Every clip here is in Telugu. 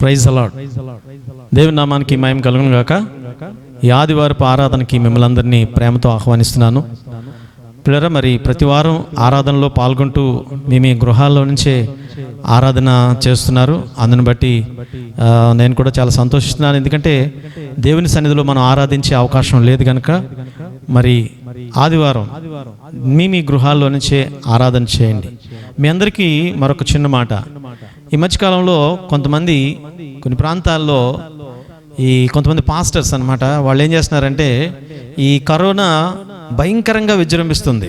Praise the lord. దేవుని నామానికి మహిమ కలుగును గాక. ఈ ఆదివారపు ఆరాధనకి మిమ్మల్ని అందరినీ ప్రేమతో ఆహ్వానిస్తున్నాను. పిల్లరా, మరి ప్రతి వారం ఆరాధనలో పాల్గొంటూ మీ మీ గృహాల్లో నుంచే ఆరాధన చేస్తున్నారు. అందుని బట్టి నేను కూడా చాలా సంతోషిస్తున్నాను. ఎందుకంటే దేవుని సన్నిధిలో మనం ఆరాధించే అవకాశం లేదు కనుక మరి ఆదివారం మీ మీ గృహాల్లో నుంచే ఆరాధన చేయండి. మీ అందరికీ మరొక చిన్న మాట. ఈ మధ్యకాలంలో కొన్ని ప్రాంతాల్లో కొంతమంది పాస్టర్స్ అన్నమాట, వాళ్ళు ఏం చేస్తున్నారంటే ఈ కరోనా భయంకరంగా విజృంభిస్తుంది.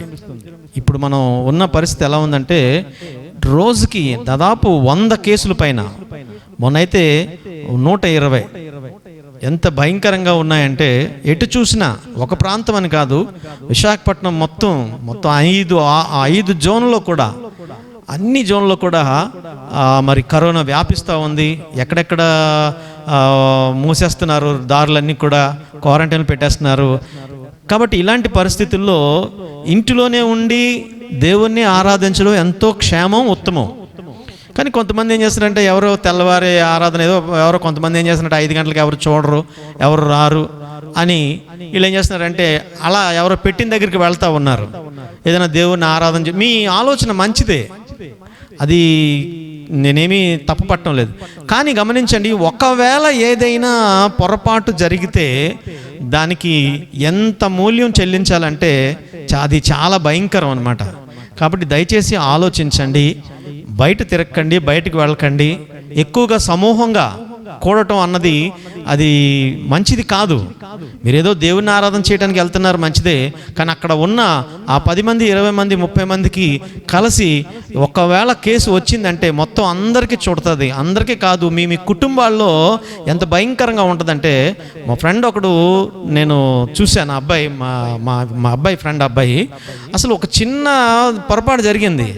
ఇప్పుడు మనం ఉన్న పరిస్థితి ఎలా ఉందంటే రోజుకి దాదాపు 100 కేసుల పైన, మొన్నైతే 120. ఎంత భయంకరంగా ఉన్నాయంటే ఎటు చూసినా, ఒక ప్రాంతం అని కాదు, విశాఖపట్నం మొత్తం 5 జోన్లో కూడా, అన్ని జోన్లో కూడా మరి కరోనా వ్యాపిస్తూ ఉంది. ఎక్కడెక్కడ మూసేస్తున్నారు, దారులన్నీ కూడా క్వారంటైన్ పెట్టేస్తున్నారు. కాబట్టి ఇలాంటి పరిస్థితుల్లో ఇంటిలోనే ఉండి దేవుణ్ణి ఆరాధించడం ఎంతో క్షేమం, ఉత్తమం. కానీ కొంతమంది ఏం చేస్తారంటే ఎవరో తెల్లవారి ఆరాధన ఎవరో కొంతమంది ఏం చేస్తున్నారంటే 5 గంటలకు ఎవరు చూడరు, ఎవరు రారు అని వీళ్ళు ఏం చేస్తున్నారంటే అలా ఎవరో పెట్టిన దగ్గరికి వెళ్తూ ఉన్నారు. ఏదైనా దేవుణ్ణి ఆరాధన మీ ఆలోచన మంచిదే, అది నేనేమీ తప్పు పట్టడం లేదు. కానీ గమనించండి, ఒకవేళ ఏదైనా పొరపాటు జరిగితే దానికి ఎంత మూల్యం చెల్లించాలంటే అది చాలా భయంకరం అన్నమాట. కాబట్టి దయచేసి ఆలోచించండి, బయట తిరగకండి, బయటకు వెళ్ళకండి. ఎక్కువగా సమూహంగా కూడటం అన్నది అది మంచిది కాదు. మీరేదో దేవుని ఆరాధన చేయడానికి వెళ్తున్నారు, మంచిదే. కానీ అక్కడ ఉన్న ఆ 10 మంది, 20 మంది, 30 మందికి కలిసి ఒకవేళ కేసు వచ్చిందంటే మొత్తం అందరికీ చుడుతుంది. అందరికీ కాదు, మీ కుటుంబాల్లో ఎంత భయంకరంగా ఉంటుందంటే, మా ఫ్రెండ్ ఒకడు నేను చూశాను, అబ్బాయి మా అబ్బాయి ఫ్రెండ్ అబ్బాయి, అసలు ఒక చిన్న పొరపాటు జరిగింది.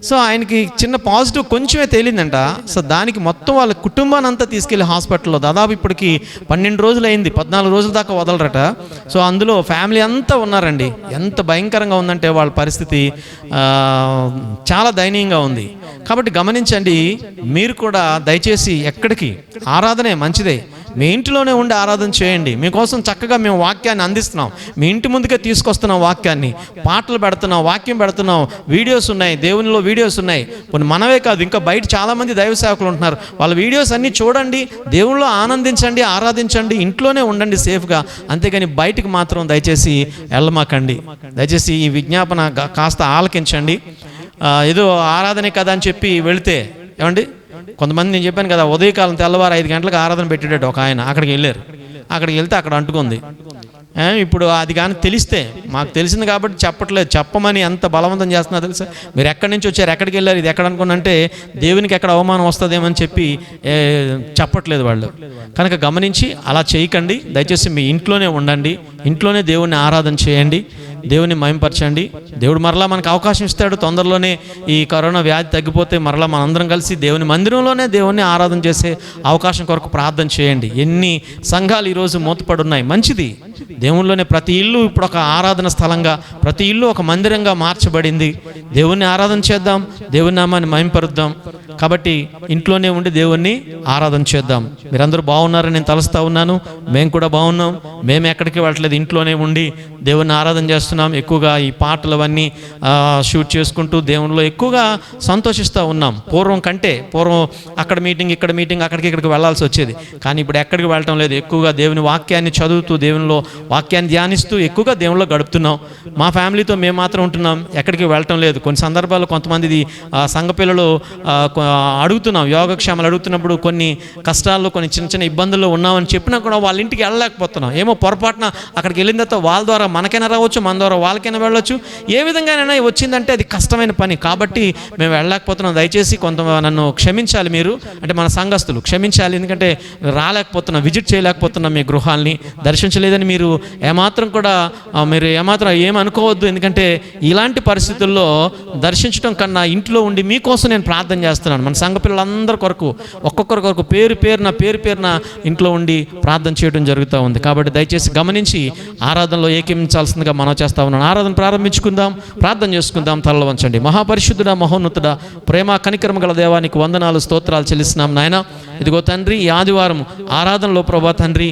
సో ఆయనకి చిన్న పాజిటివ్ కొంచెమే తేలిందంట. సో దానికి మొత్తం వాళ్ళ కుటుంబాన్ని అంతా తీసుకెళ్ళి హాస్పిటల్లో దాదాపు ఇప్పటికి 12 రోజులు అయింది, 14 రోజుల దాకా వదలరట. సో అందులో ఫ్యామిలీ అంతా ఉన్నారండి. ఎంత భయంకరంగా ఉందంటే వాళ్ళ పరిస్థితి చాలా దయనీయంగా ఉంది. కాబట్టి గమనించండి, మీరు కూడా దయచేసి ఎక్కడికి, ఆరాధనే మంచిదే, మీ ఇంటిలోనే ఉండి ఆరాధన చేయండి. మీకోసం చక్కగా మేము వాక్యాన్ని అందిస్తున్నాం, మీ ఇంటి ముందుకే తీసుకొస్తున్నాం వాక్యాన్ని, పాటలు పెడుతున్నాం, వాక్యం పెడుతున్నాం, వీడియోస్ ఉన్నాయి, దేవునిలో వీడియోస్ ఉన్నాయి. కొన్ని మనవే కాదు, ఇంకా బయట చాలామంది దైవ సేవకులు ఉంటున్నారు. వాళ్ళ వీడియోస్ అన్నీ చూడండి, దేవునిలో ఆనందించండి, ఆరాధించండి, ఇంట్లోనే ఉండండి సేఫ్గా. అంతేగాని బయటికి మాత్రం దయచేసి వెళ్ళమాకండి. దయచేసి ఈ విజ్ఞాపన కాస్త ఆలకించండి. ఏదో ఆరాధనే కదా అని చెప్పి వెళితే, ఏమండి, కొంతమంది నేను చెప్పాను కదా, ఉదయకాలం తెల్లవారు 5 గంటలకు ఆరాధన పెట్టేటట్టు ఒక ఆయన అక్కడికి వెళ్ళారు. అక్కడికి వెళ్తే అక్కడ అంటుకుంది. ఇప్పుడు అది కానీ తెలిస్తే, మాకు తెలిసింది కాబట్టి చెప్పట్లేదు, చెప్పమని ఎంత బలవంతం చేస్తున్నా తెలుసా. మీరు ఎక్కడి నుంచి వచ్చారు, ఎక్కడికి వెళ్ళారు, ఇది ఎక్కడ అనుకున్నంటే దేవునికి ఎక్కడ అవమానం వస్తుందేమని చెప్పి చెప్పట్లేదు వాళ్ళు. కనుక గమనించి అలా చేయకండి. దయచేసి మీ ఇంట్లోనే ఉండండి, ఇంట్లోనే దేవుణ్ణి ఆరాధన చేయండి, దేవుని మహిమపరచండి. దేవుడు మరలా మనకు అవకాశం ఇస్తాడు. తొందరలోనే ఈ కరోనా వ్యాధి తగ్గిపోతే మరలా మనందరం కలిసి దేవుని మందిరంలోనే దేవుణ్ణి ఆరాధన చేసే అవకాశం కొరకు ప్రార్థన చేయండి. ఎన్ని సంఘాలు ఈరోజు మూతపడి ఉన్నాయి, మంచిది. దేవునిలోనే ప్రతి ఇల్లు ఇప్పుడు ఒక ఆరాధన స్థలంగా, ప్రతి ఇల్లు ఒక మందిరంగా మార్చబడింది. దేవుణ్ణి ఆరాధన చేద్దాం, దేవుని నామాన్ని మహిమపరుద్దాం. కాబట్టి ఇంట్లోనే ఉండి దేవుణ్ణి ఆరాధన చేద్దాం. మీరందరూ బాగున్నారని నేను తలుస్తా ఉన్నాను. మేము కూడా బాగున్నాం. మేము ఎక్కడికి వెళ్ళట్లేదు, ఇంట్లోనే ఉండి దేవుణ్ణి ఆరాధన చేస్తున్నాం. ఎక్కువగా ఈ పాటలు అవన్నీ షూట్ చేసుకుంటూ దేవునిలో ఎక్కువగా సంతోషిస్తూ ఉన్నాం. పూర్వం అక్కడ మీటింగ్, ఇక్కడ మీటింగ్, ఇక్కడికి వెళ్ళాల్సి వచ్చేది. కానీ ఇప్పుడు ఎక్కడికి వెళ్ళటం లేదు. ఎక్కువగా దేవుని వాక్యాన్ని చదువుతూ, దేవునిలో వాక్యాన్ని ధ్యానిస్తూ ఎక్కువగా దేవునిలో గడుపుతున్నాం. మా ఫ్యామిలీతో మేము మాత్రం ఉంటున్నాం, ఎక్కడికి వెళ్ళటం లేదు. కొన్ని సందర్భాల్లో కొంతమంది సంఘ పిల్లలు అడుగుతున్నాం, యోగక్షేమాలు అడుగుతున్నప్పుడు కొన్ని కష్టాల్లో, కొన్ని చిన్న చిన్న ఇబ్బందుల్లో ఉన్నామని చెప్పినా కూడా వాళ్ళ ఇంటికి వెళ్ళలేకపోతున్నాం. ఏమో పొరపాటున అక్కడికి వెళ్ళిన తర్వాత వాళ్ళ ద్వారా మనకైనా రావచ్చు, మన ద్వారా వాళ్ళకైనా వెళ్ళొచ్చు. ఏ విధంగానైనా వచ్చిందంటే అది కష్టమైన పని. కాబట్టి మేము వెళ్ళలేకపోతున్నాం. దయచేసి నన్ను క్షమించాలి, మీరు అంటే మన సంఘస్థులు క్షమించాలి. ఎందుకంటే రాలేకపోతున్నాం, విజిట్ చేయలేకపోతున్నాం, మీ గృహాల్ని దర్శించలేదని మీరు ఏమాత్రం ఏమనుకోవద్దు. ఎందుకంటే ఇలాంటి పరిస్థితుల్లో దర్శించడం కన్నా ఇంట్లో ఉండి మీకోసం నేను ప్రార్థన చేస్తున్నాను. చేస్తున్నాను. మన సంఘ పిల్లలందరి కొరకు ఒక్కొక్కరి కొరకు పేరు పేరున ఇంట్లో ఉండి ప్రార్థన చేయడం జరుగుతూ ఉంది. కాబట్టి దయచేసి గమనించి ఆరాధనలో ఏకీమించాల్సిందిగా మనం చేస్తా ఉన్నాను. ఆరాధన ప్రారంభించుకుందాం, ప్రార్థన చేసుకుందాం. తలలో వంచండి. మహాపరిశుద్ధుడా, మహోన్నతుడా, ప్రేమ కనికరమ గల దేవానికి వందనాలు, స్తోత్రాలు చెల్లిస్తున్నాం నాయన. ఇదిగో తండ్రి, ఈ ఆదివారం ఆరాధనలో ప్రభా తండ్రి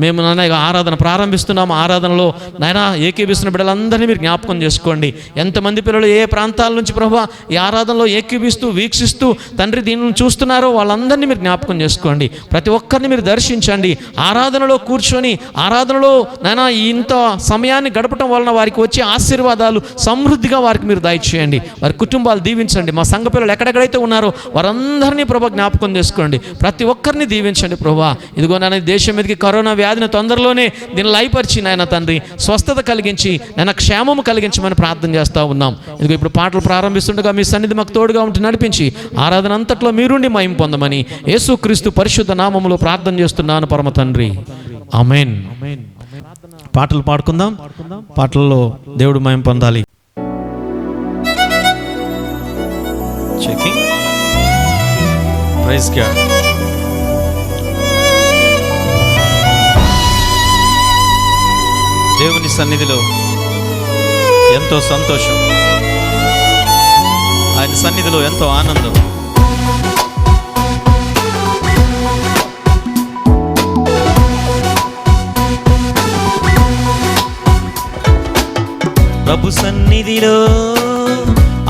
మేము నాయన ఆరాధన ప్రారంభిస్తున్నాము. ఆరాధనలో నాయన ఏకీభిస్తున్న బిడ్డలందరినీ మీరు జ్ఞాపకం చేసుకోండి. ఎంతమంది పిల్లలు ఏ ప్రాంతాల నుంచి ప్రభా ఈ ఆరాధనలో ఏకీభిస్తూ వీక్షిస్తూ తండ్రి దీనిని చూస్తున్నారో వాళ్ళందరినీ మీరు జ్ఞాపకం చేసుకోండి. ప్రతి ఒక్కరిని మీరు దర్శించండి. ఆరాధనలో కూర్చొని ఆరాధనలో నాయన ఇంత సమయాన్ని గడపటం వలన వారికి వచ్చే ఆశీర్వాదాలు సమృద్ధిగా వారికి మీరు దయచేయండి. వారి కుటుంబాలు దీవించండి. మా సంఘ పిల్లలు ఎక్కడెక్కడైతే ఉన్నారో వారందరినీ ప్రభా జ్ఞాపకం చేసుకోండి. ప్రతి ఒక్కరిని దీవించండి ప్రభా. ఇదిగో నాయన దేశం మీదకి కరోనా వ్యాధిని తొందరలోనే దీన్ని లయపరిచి నాయన తండ్రి స్వస్థత కలిగించి నాయన క్షేమము కలిగించమని ప్రార్థన చేస్తూ ఉన్నాం. ఇదిగో ఇప్పుడు పాటలు ప్రారంభిస్తుండగా మీ సన్నిధి మాకు తోడుగా ఉండి నడిపించి ఆరాధన అంతట్లో మీరుండి మహిమ పొందమని యేసుక్రీస్తు పరిశుద్ధ నామములో ప్రార్థన చేస్తున్నాను పరమ తండ్రి. ఆమేన్. పాటలు పాడుకుందాం. పాటల్లో దేవుడు మహిమ పొందాలి. చెకింగ్. Praise god. దేవుని సన్నిధిలో ఎంతో సంతోషం, ఆయన సన్నిధిలో ఎంతో ఆనందం. ప్రభు సన్నిధిలో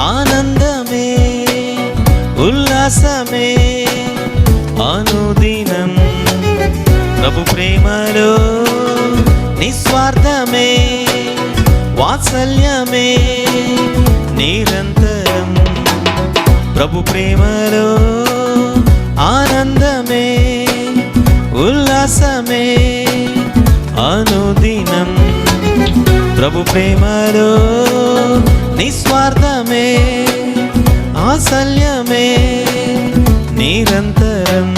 ఆనందమే, ఉల్లాసమే అనుదినం. ప్రభు ప్రేమలో నిస్వార్థమే, వాత్సల్యమే నిరంతరం. ప్రభు ప్రేమలో ఆనందమే, ఉల్లాసమే అనుదినం. ప్రభు ప్రేమలో నిస్వార్థమే, వాత్సల్యమే నిరంతరం.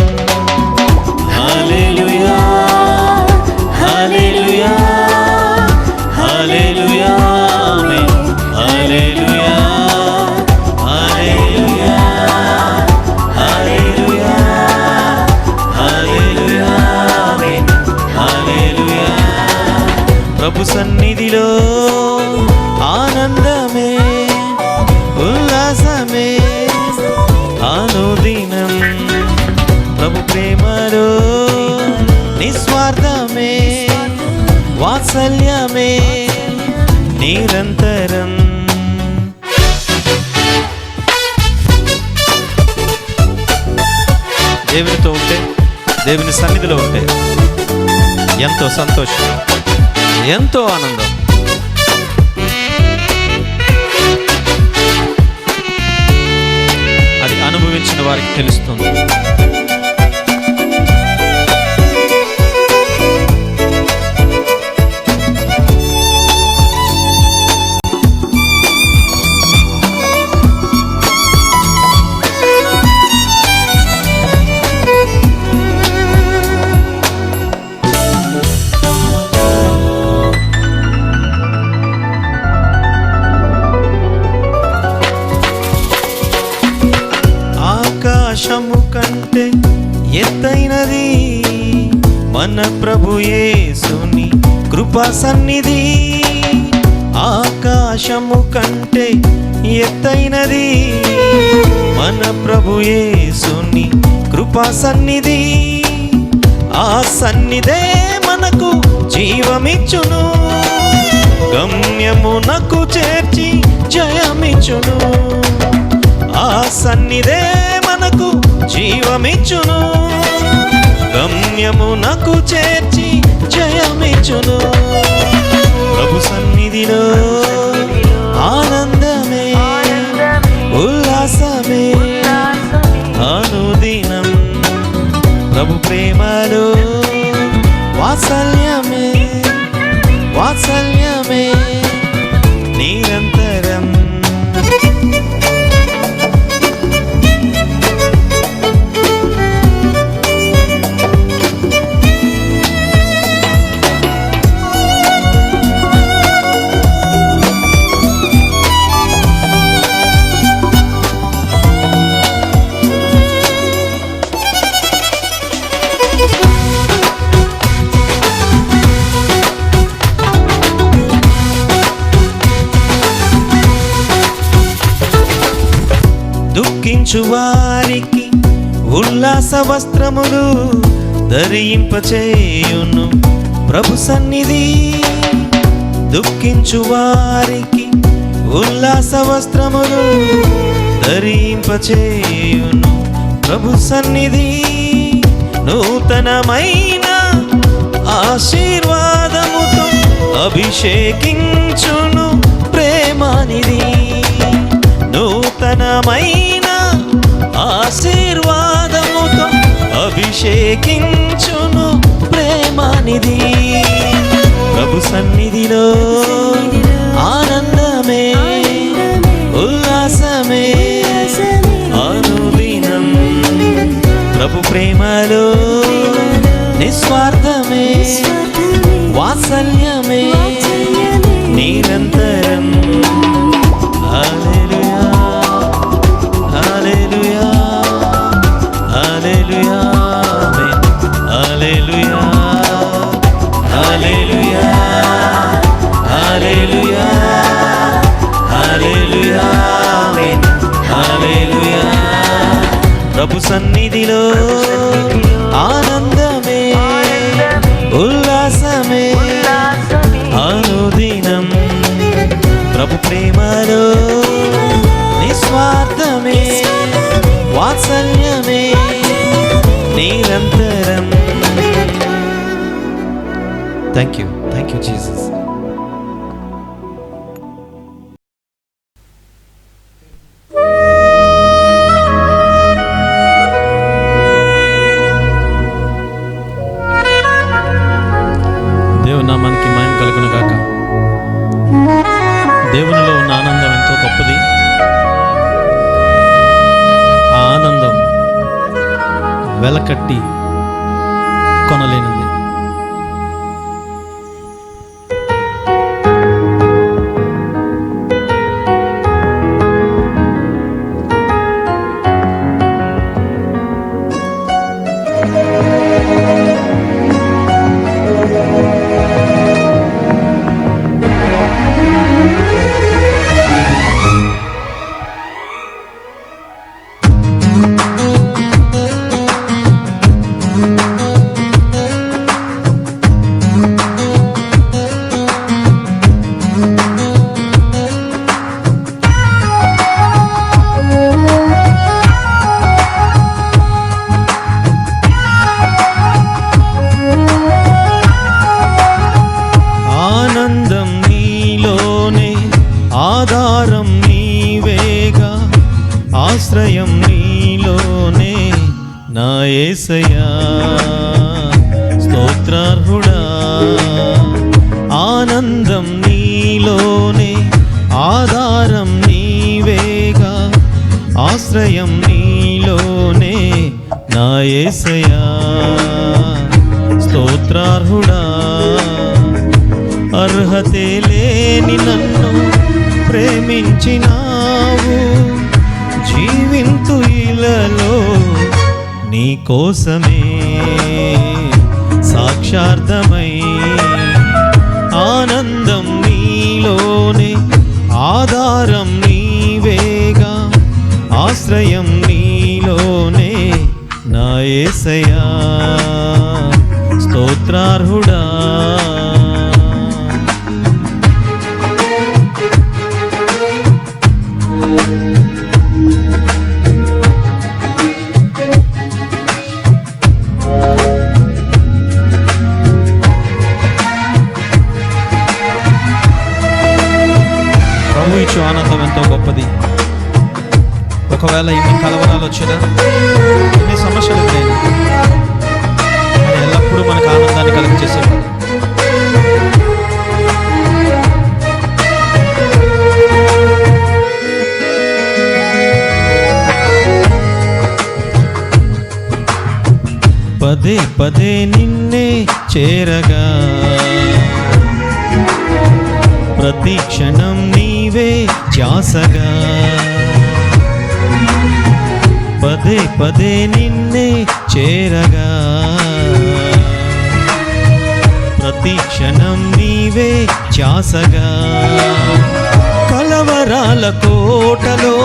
హల్లెలూయా, హల్లెలూయా, హల్లెలూయా, ఆమేన్. హల్లెలూయా, హల్లెలూయా, హల్లెలూయా, హల్లెలూయా, ఆమేన్. హల్లెలూయా. ప్రభు సన్నిధిలో ఆనందమే, ఉల్లాసమే అనుదినం. ప్రభు ప్రేమలో నిస్వార్థమే, వాత్సల్యమే నిరంతరం. దేవునితో ఉంటే, దేవుని సన్నిధిలో ఉంటే ఎంతో సంతోషం, ఎంతో ఆనందం. అది అనుభవించిన వారికి తెలుస్తుంది. ఆకాశము కంటే ఎత్తైనది మన ప్రభు యేసుని కృపా సన్నిధి. ఆకాశము కంటే ఎత్తైనది మన ప్రభు యేసుని కృపా సన్నిధి. ఆ సన్నిధే మనకు జీవమిచ్చును, గమ్యమునకు చేర్చి జయమిచ్చును. ఆ సన్నిధే మనకు జీవమిచ్చును, గమ్యమునకు చేర్చి జయమిచ్చును. ప్రభు సన్నిధిలో ఆనందమే, ఉల్లాసమే అనుదినం. ప్రభు ప్రేమలో వాత్సల్యమే, వాత్సల్యమే నిరంతరం. దుఃఖించు వారికి ఉల్లాస వస్త్రములు ధరింపచేయును ప్రభు సన్నిధి. దుఃఖించు వారికి ఉల్లాస వస్త్రములు ధరింపచేయును ప్రభు సన్నిధి. నూతనమైన ఆశీర్వాదముతో అభిషేకించును ప్రేమానిధి. నూతనమైన ఆశీర్వాదముతో అభిషేకించును ప్రేమానిధి. ప్రభు సన్నిధిలో ఆనందమే ఉల్లాసమే అనుదినం. ప్రభు ప్రేమలో నిస్వార్థమే వాత్సల్యమే నిరంతరం. హల్లెలూయా hallelujah hallelujah hallelujah hallelujah hallelujah hallelujah హల్లెలూయా. ప్రభు సన్నిధిలో ఆనందమే ఉల్లాసమే అనుదినం. ప్రభు ప్రేమలో నిస్వార్థమే వాత్సల్యమే నిరంతరం. Thank you Jesus. నామానికి మహిమ కలుగును గాక. దేవునిలో ఉన్న ఆనందం ఎంతో గొప్పది. ఆ ఆనందం వెలకట్టి కొనలేనిది. ఆధారం నీవేగా ఆశ్రయం నీలోనే నా యేసయ్యా స్తోత్రార్హుడా. ఆనందం నీలోనే ఆధారం నీవేగా ఆశ్రయం నీలోనే నా యేసయ్యా స్తోత్రార్హుడా. అర్హతే లేని నన్ను ప్రేమించినావు, జీవింతు ఇలలో నీ కోసమే సాక్షార్థమై. ఆనందం నీలోనే ఆధారం నీవేగా ఆశ్రయం నీలోనే నా యేసయ్యా స్తోత్రార్హుడా. ఇచ్చు ఆనందం ఎంతో గొప్పది. ఒకవేళ ఇన్ని కలవరాలు వచ్చినా, ఇన్ని సమస్యలు ఎదురైనా, అది ఎల్లప్పుడూ మనకు ఆనందాన్ని కలిగజేసేది. పదే పదే నిన్నే చేరగా ప్రతి క్షణం నీవే ధ్యాసగా. పదే పదే నిన్నే చేరగా ప్రతి క్షణం నీవే ధ్యాసగా. కలవరాల కోటలో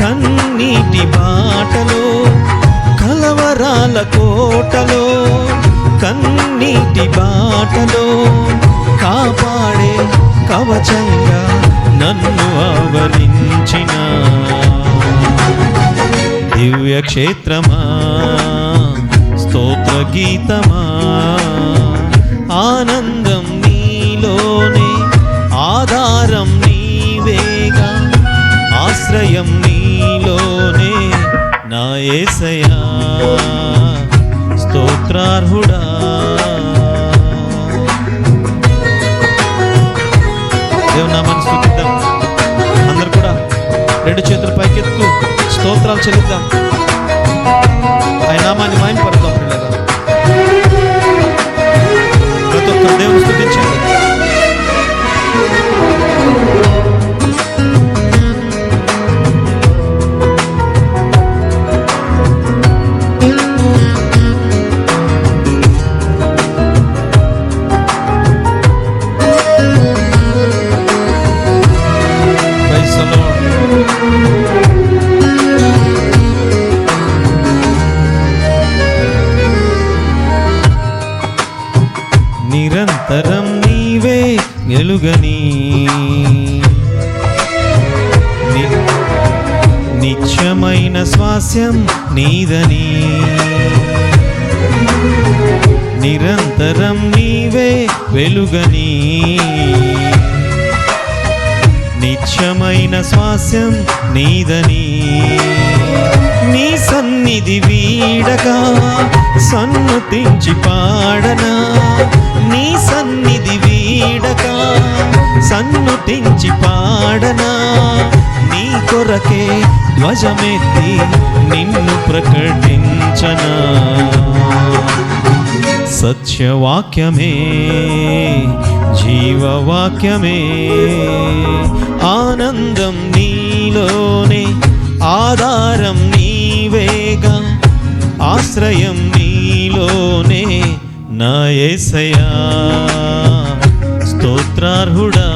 కన్నీళ్ళ కన్నీటి బాటలో కలవరాల కోటలో కన్నీటి బాటలో కాపాడే కవచంగా నన్ను ఆవరించిన దివ్య క్షేత్రమా స్తోత్ర గీతమా ఆనందం నీలోనే ఆధారం నీవేగా ఆశ్రయం నీలోనే నా యేసయ్యా స్తోత్రార్హుడా. దేవుని నామాన్ని స్తుతిద్దాం. అందరూ కూడా రెండు చేతులు పైకెత్తు స్తోత్రాలు చెల్లిద్దాం. ఆయన నామాన్ని మహిమపడదాం. పిల్లగా ప్రతి ఒక్కరు దేవుని స్తుతించండి. నిరంతరం నీవే వెలుగని నిత్యమైన స్వాస్యం నీదని నిరంతరం నీవే వెలుగని నిత్యమైన స్వాస్యం నీదని నీ సన్నిధి వీడక సన్నుతించి పాడనా నీ సన్నిధి వీడక సన్నుతించి పాడనా నీ కొరకే ధ్వజమెత్తి నిన్ను ప్రకటించనా సత్యవాక్యమే జీవవాక్యమే ఆనందం నీలోనే ఆధారం నీవేగా ఆశ్రయం నీలోనే నా యేసయ్యా స్తోత్రార్హుడా.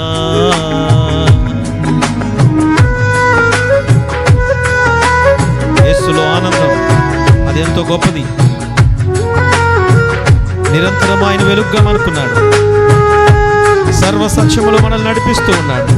యేసులో ఆనందం అది ఎంతో గొప్పది. నిరంతరం ఆయన వెలుగుగా అనుకున్నాడు. సర్వ సత్యములు మనల్ని నడిపిస్తూ ఉన్నాడు.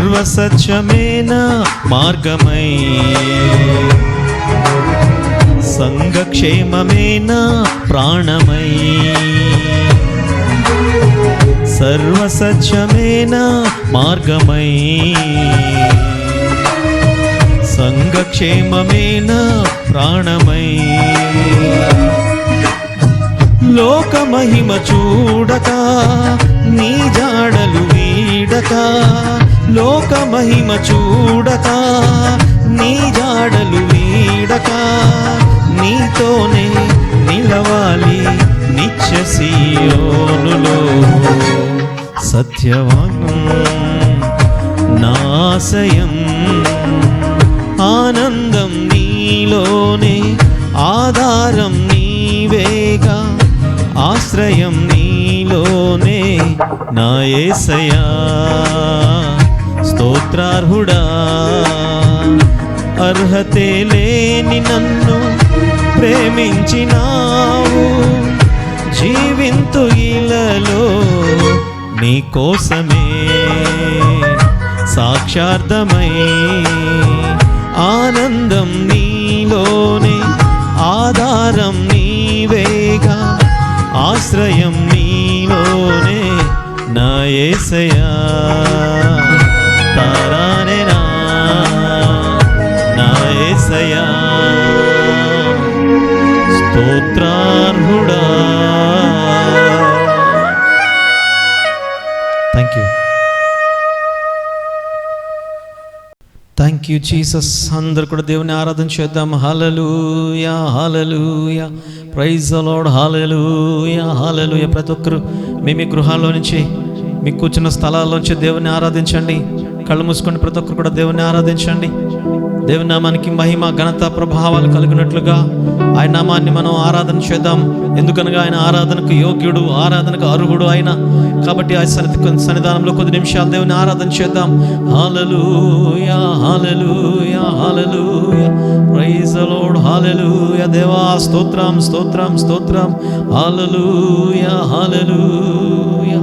సర్వసత్యమైన మార్గమై సంఘక్షేమమైన ప్రాణమై సర్వసత్యమైన మార్గమై సంఘక్షేమమైన ప్రాణమై లోక మహిమ చూడక నీ జాడలు వీడక లోక మహిమ చూడక నీ జాడలు వీడక నీతోనే నిలవాలి నిత్య సీయోనులో సత్యవాక్యం నాశయం ఆనందం నీలోనే ఆధారం నీవేగా ఆశ్రయం నీలోనే నా యేసయ్యా స్తోత్రార్హుడా. అర్హతే లేని నన్ను ప్రేమించినావు జీవింతు ఇలలో నీ కోసమే సాక్షార్థమై ఆనందం నీలోనే ఆధారం నీవేగా ఆశ్రయం నీలోనే నా యేసయ్యా తారానేనా నా యేసయ్యా స్తోత్రార్హుడా. Thank you. Thank you Jesus. అందరూ కూడా దేవుని ఆరాధన చేద్దాం. Hallelujah hallelujah, praise the lord, hallelujah hallelujah. ప్రతి ఒక్కరు మీ గృహాల్లో నుంచి, మీ కూర్చున్న స్థలాల్లోంచి దేవుని ఆరాధించండి. కళ్ళు మూసుకొని ప్రతి ఒక్కరు కూడా దేవుని ఆరాధించండి. దేవుని నామానికి మహిమ, ఘనత, ప్రభావాలు కలిగినట్లుగా ఆయన నామాన్ని మనం ఆరాధన చేద్దాం. ఎందుకనగా ఆయన ఆరాధనకు యోగ్యుడు, ఆరాధనకు అర్హుడు ఆయన. కాబట్టి ఆ సన్నిధానంలో కొద్ది నిమిషాలు దేవుని ఆరాధన చేద్దాం. Hallelujah hallelujah hallelujah, praise the lord, హల్లెలూయా. దేవా స్తోత్రం స్తోత్రం స్తోత్రం, హల్లెలూయా హల్లెలూయా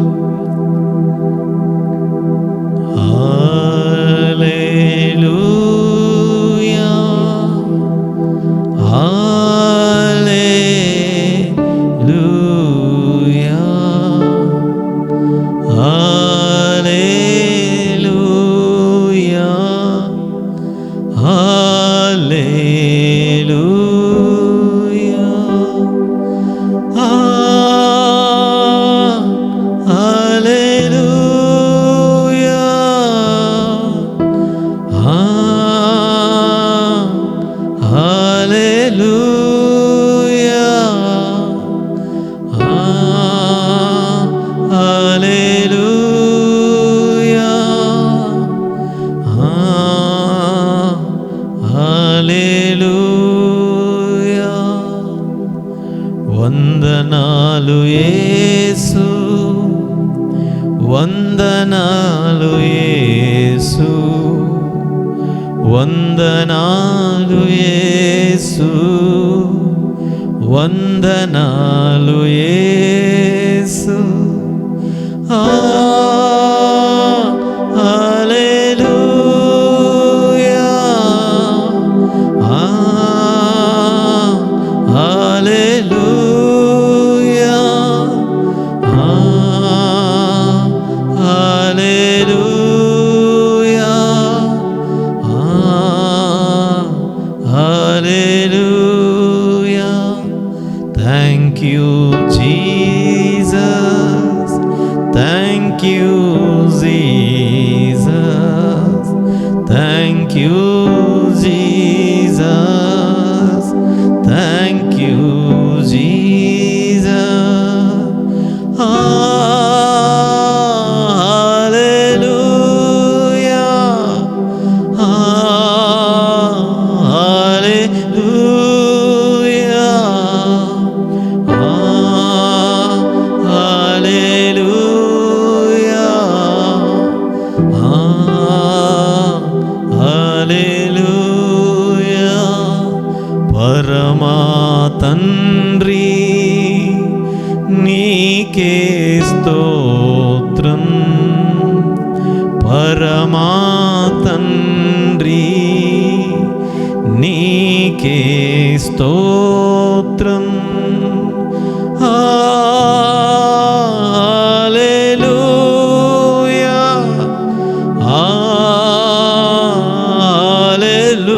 వందనాలు యేసు, వందనాలు యేసు, వందనాలు యేసు, వందనాలు Yesu. Hallelujah hallelujah hallelujah hallelujah. Thank you Jesus, thank you Jesus, thank you Jesus, thank you Jesus. Hallelujah hallelujah hallelujah hallelujah. పరమా తండ్రి నీకే స్తోత్రం, పరమా తండ్రి నీకే స్తోత్రం. హల్లెలూయా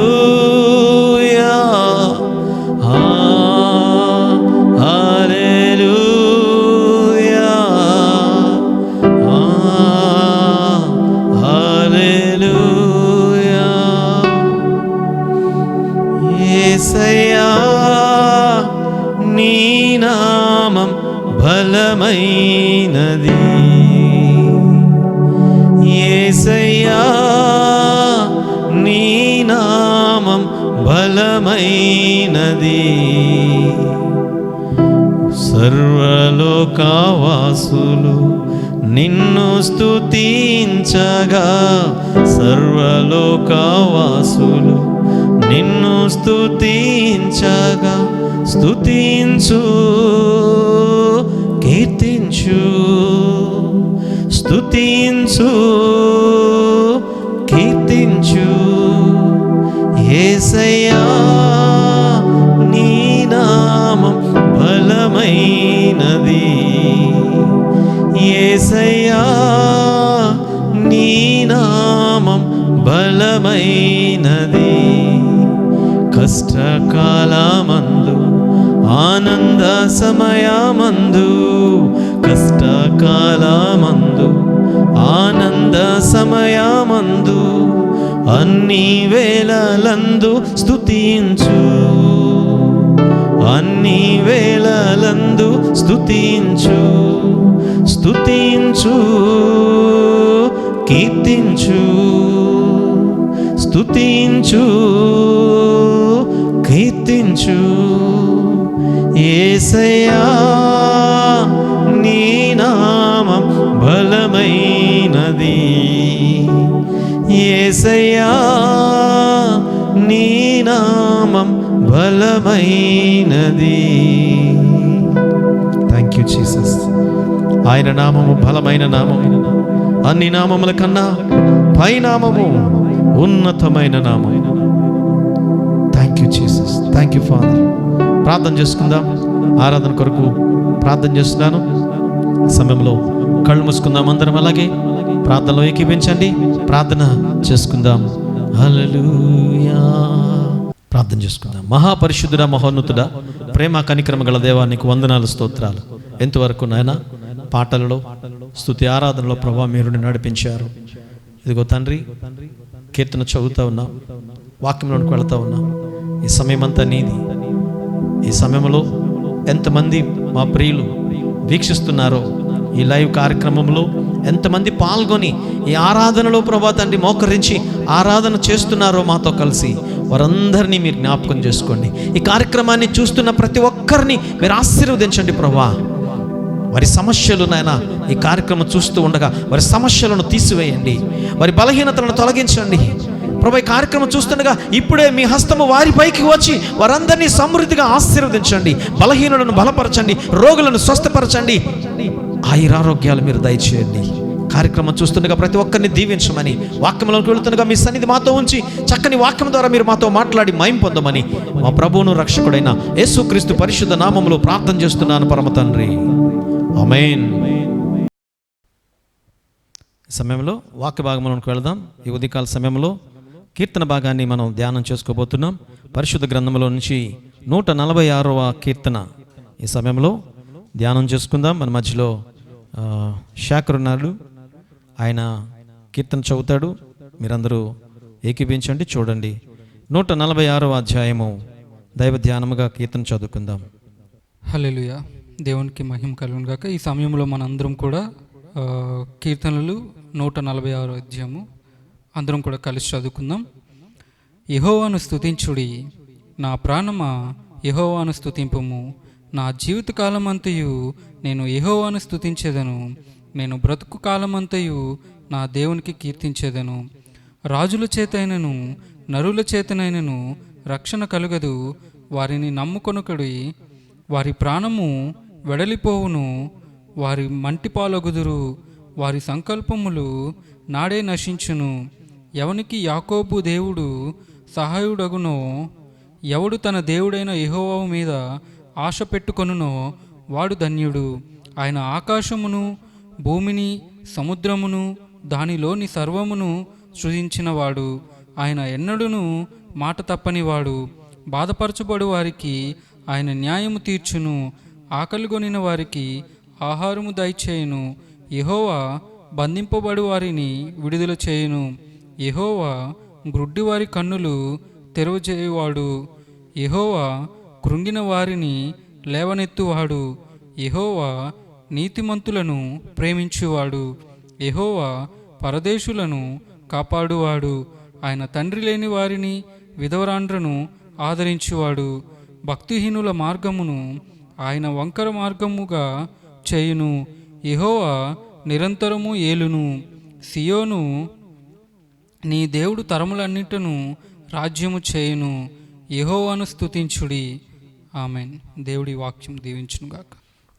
హల్లెలూయా హల్లెలూయా హల్లెలూయా. యేసయ్యా నీ నామం బలమైనది, యేసయ్యా నీ నామం బలమైనది. సర్వలోకవాసులు నిన్ను స్తుతించగా, సర్వలోకవాసులు నిన్ను స్తుతించగా, స్తుతించు కీర్తించు, స్తుతించు కీర్తించు. యేసయ్యా నీ నామం బలమైనది, యేసయ్యా నీ నామం బలమైనది. కష్టకాలమందు ఆనంద సమయమందు, కష్టకాలమందు ఆనంద సమయమందు అన్ని వేళలందు స్తుతించు, అన్ని వేళలందు స్తుతించు, స్తుతించు కీర్తించు, స్తుతించు కీర్తించు. యేసయ్యా నీ నామం బలమైనది, యేసయ్యా నీ నామం బలమైనది. Thank you Jesus. ఆయన నామము బలమైన నామము, అన్ని నామముల కన్నా పై నామము, ఉన్నతమైన నామం. Thank you Jesus, thank you father. ప్రార్థన చేసుకుందాం. ఆరాధన కొరకు ప్రార్థన చేస్తున్నాను. సమయంలో కళ్ళు మూసుకుందాం అందరం. అలాగే ప్రార్థనలో ఏకీభించండి, ప్రార్థన చేసుకుందాం. హల్లెలూయా. ప్రార్థన చేసుకుందాం. మహాపరిశుద్ధుడా, మహోన్నతుడా, ప్రేమ కనికరమ గల దేవా, నీకు వందనాలు, స్తోత్రాలు. ఎంతవరకు నాయన పాటలలో, స్తుతి ఆరాధనలో ప్రభా మీరు నడిపించారు. ఇదిగో తండ్రి, కీర్తన చదువుతా ఉన్నాం, వాక్యంలోకి వెళుతూ ఉన్నాం. ఈ సమయం అంతా నీది. ఈ సమయంలో ఎంతమంది మా ప్రియులు వీక్షిస్తున్నారో, ఈ లైవ్ కార్యక్రమంలో ఎంతమంది పాల్గొని ఈ ఆరాధనలో ప్రభా తండ్రి మోకరించి ఆరాధన చేస్తున్నారో మాతో కలిసి, వారందరినీ మీరు జ్ఞాపకం చేసుకోండి. ఈ కార్యక్రమాన్ని చూస్తున్న ప్రతి ఒక్కరిని మీరు ఆశీర్వదించండి ప్రభా. వారి సమస్యలు నాయన ఈ కార్యక్రమం చూస్తూ ఉండగా వారి సమస్యలను తీసివేయండి, వారి బలహీనతలను తొలగించండి ప్రభా. ఈ కార్యక్రమం చూస్తుండగా ఇప్పుడే మీ హస్తము వారిపైకి వచ్చి వారందరినీ సమృద్ధిగా ఆశీర్వదించండి, బలహీనులను బలపరచండి, రోగులను స్వస్థపరచండి, ఆయురారోగ్యాలు మీరు దయచేయండి. కార్యక్రమం చూస్తుండగా ప్రతి ఒక్కరిని దీవించమని, వాక్యంలోకి వెళుతుండగా మీ సన్నిధి మాతో ఉంచి చక్కని వాక్యం ద్వారా మీరు మాతో మాట్లాడి మహిమ పొందమని మా ప్రభువును రక్షకుడైన యేసుక్రీస్తు పరిశుద్ధ నామములో ప్రార్థన చేస్తున్నాను పరమ తండ్రి, ఆమేన్. ఈ సమయంలో వాక్య భాగంలోకి వెళదాం. ఈ ఉదయకాల సమయంలో కీర్తన భాగాన్ని మనం ధ్యానం చేసుకోబోతున్నాం. పరిశుద్ధ గ్రంథంలో నుంచి 146వ కీర్తన ఈ సమయంలో ధ్యానం చేసుకుందాం. మన మధ్యలో శాఖర్ ఉన్నాడు, ఆయన కీర్తన చదువుతాడు. మీరందరూ ఏకీభించండి, చూడండి. 146వ అధ్యాయము దైవ ధ్యానముగా కీర్తన చదువుకుందాం. హల్లెలూయా. దేవునికి మహిమ కలుగును గాక. ఈ సమయంలో మనందరం కూడా కీర్తనలు 146వ అధ్యాయము అందరం కూడా కలిసి చదువుకుందాం. యెహోవాను స్తుతించుడి, నా ప్రాణమా యెహోవాను స్తుతింపుము. నా జీవిత కాలమంతయు నేను యెహోవాను స్తుతించేదను, నేను బ్రతుకు కాలమంతయు నా దేవునికి కీర్తించేదను. రాజుల చేతైనను నరుల చేతనైనను రక్షణ కలుగదు, వారిని నమ్ముకొనుకడి. వారి ప్రాణము వెడలిపోవును, వారి మంటిపాలగుదురు, వారి సంకల్పములు నాడే నశించును. ఎవనికి యాకోబు దేవుడు సహాయుడగునో, ఎవడు తన దేవుడైన యెహోవా మీద ఆశ పెట్టుకొనునో వాడు ధన్యుడు. ఆయన ఆకాశమును భూమిని సముద్రమును దానిలోని సర్వమును సృజించినవాడు. ఆయన ఎన్నడూను మాట తప్పనివాడు. బాధపరచబడు వారికి ఆయన న్యాయము తీర్చును, ఆకలిగొనిన వారికి ఆహారము దయచేయును. యెహోవా బంధింపబడు వారిని విడుదల చేయును. యెహోవా గ్రుడ్డివారి కన్నులు తెరవజేయువాడు. యెహోవా కృంగిన వారిని లేవనెత్తువాడు. యెహోవా నీతిమంతులను ప్రేమించువాడు. యెహోవా పరదేశులను కాపాడువాడు. ఆయన తండ్రి లేని వారిని విధవరాండ్రను ఆదరించువాడు. భక్తిహీనుల మార్గమును ఆయన వంకర మార్గముగా చేయును. యెహోవా నిరంతరము ఏలును. సియోను నీ దేవుడు తరములన్నిటను రాజ్యము చేయును. యెహోవాను స్తుతించుడి. ఆమెన్. దేవుడి వాక్యం దీవించును గాక.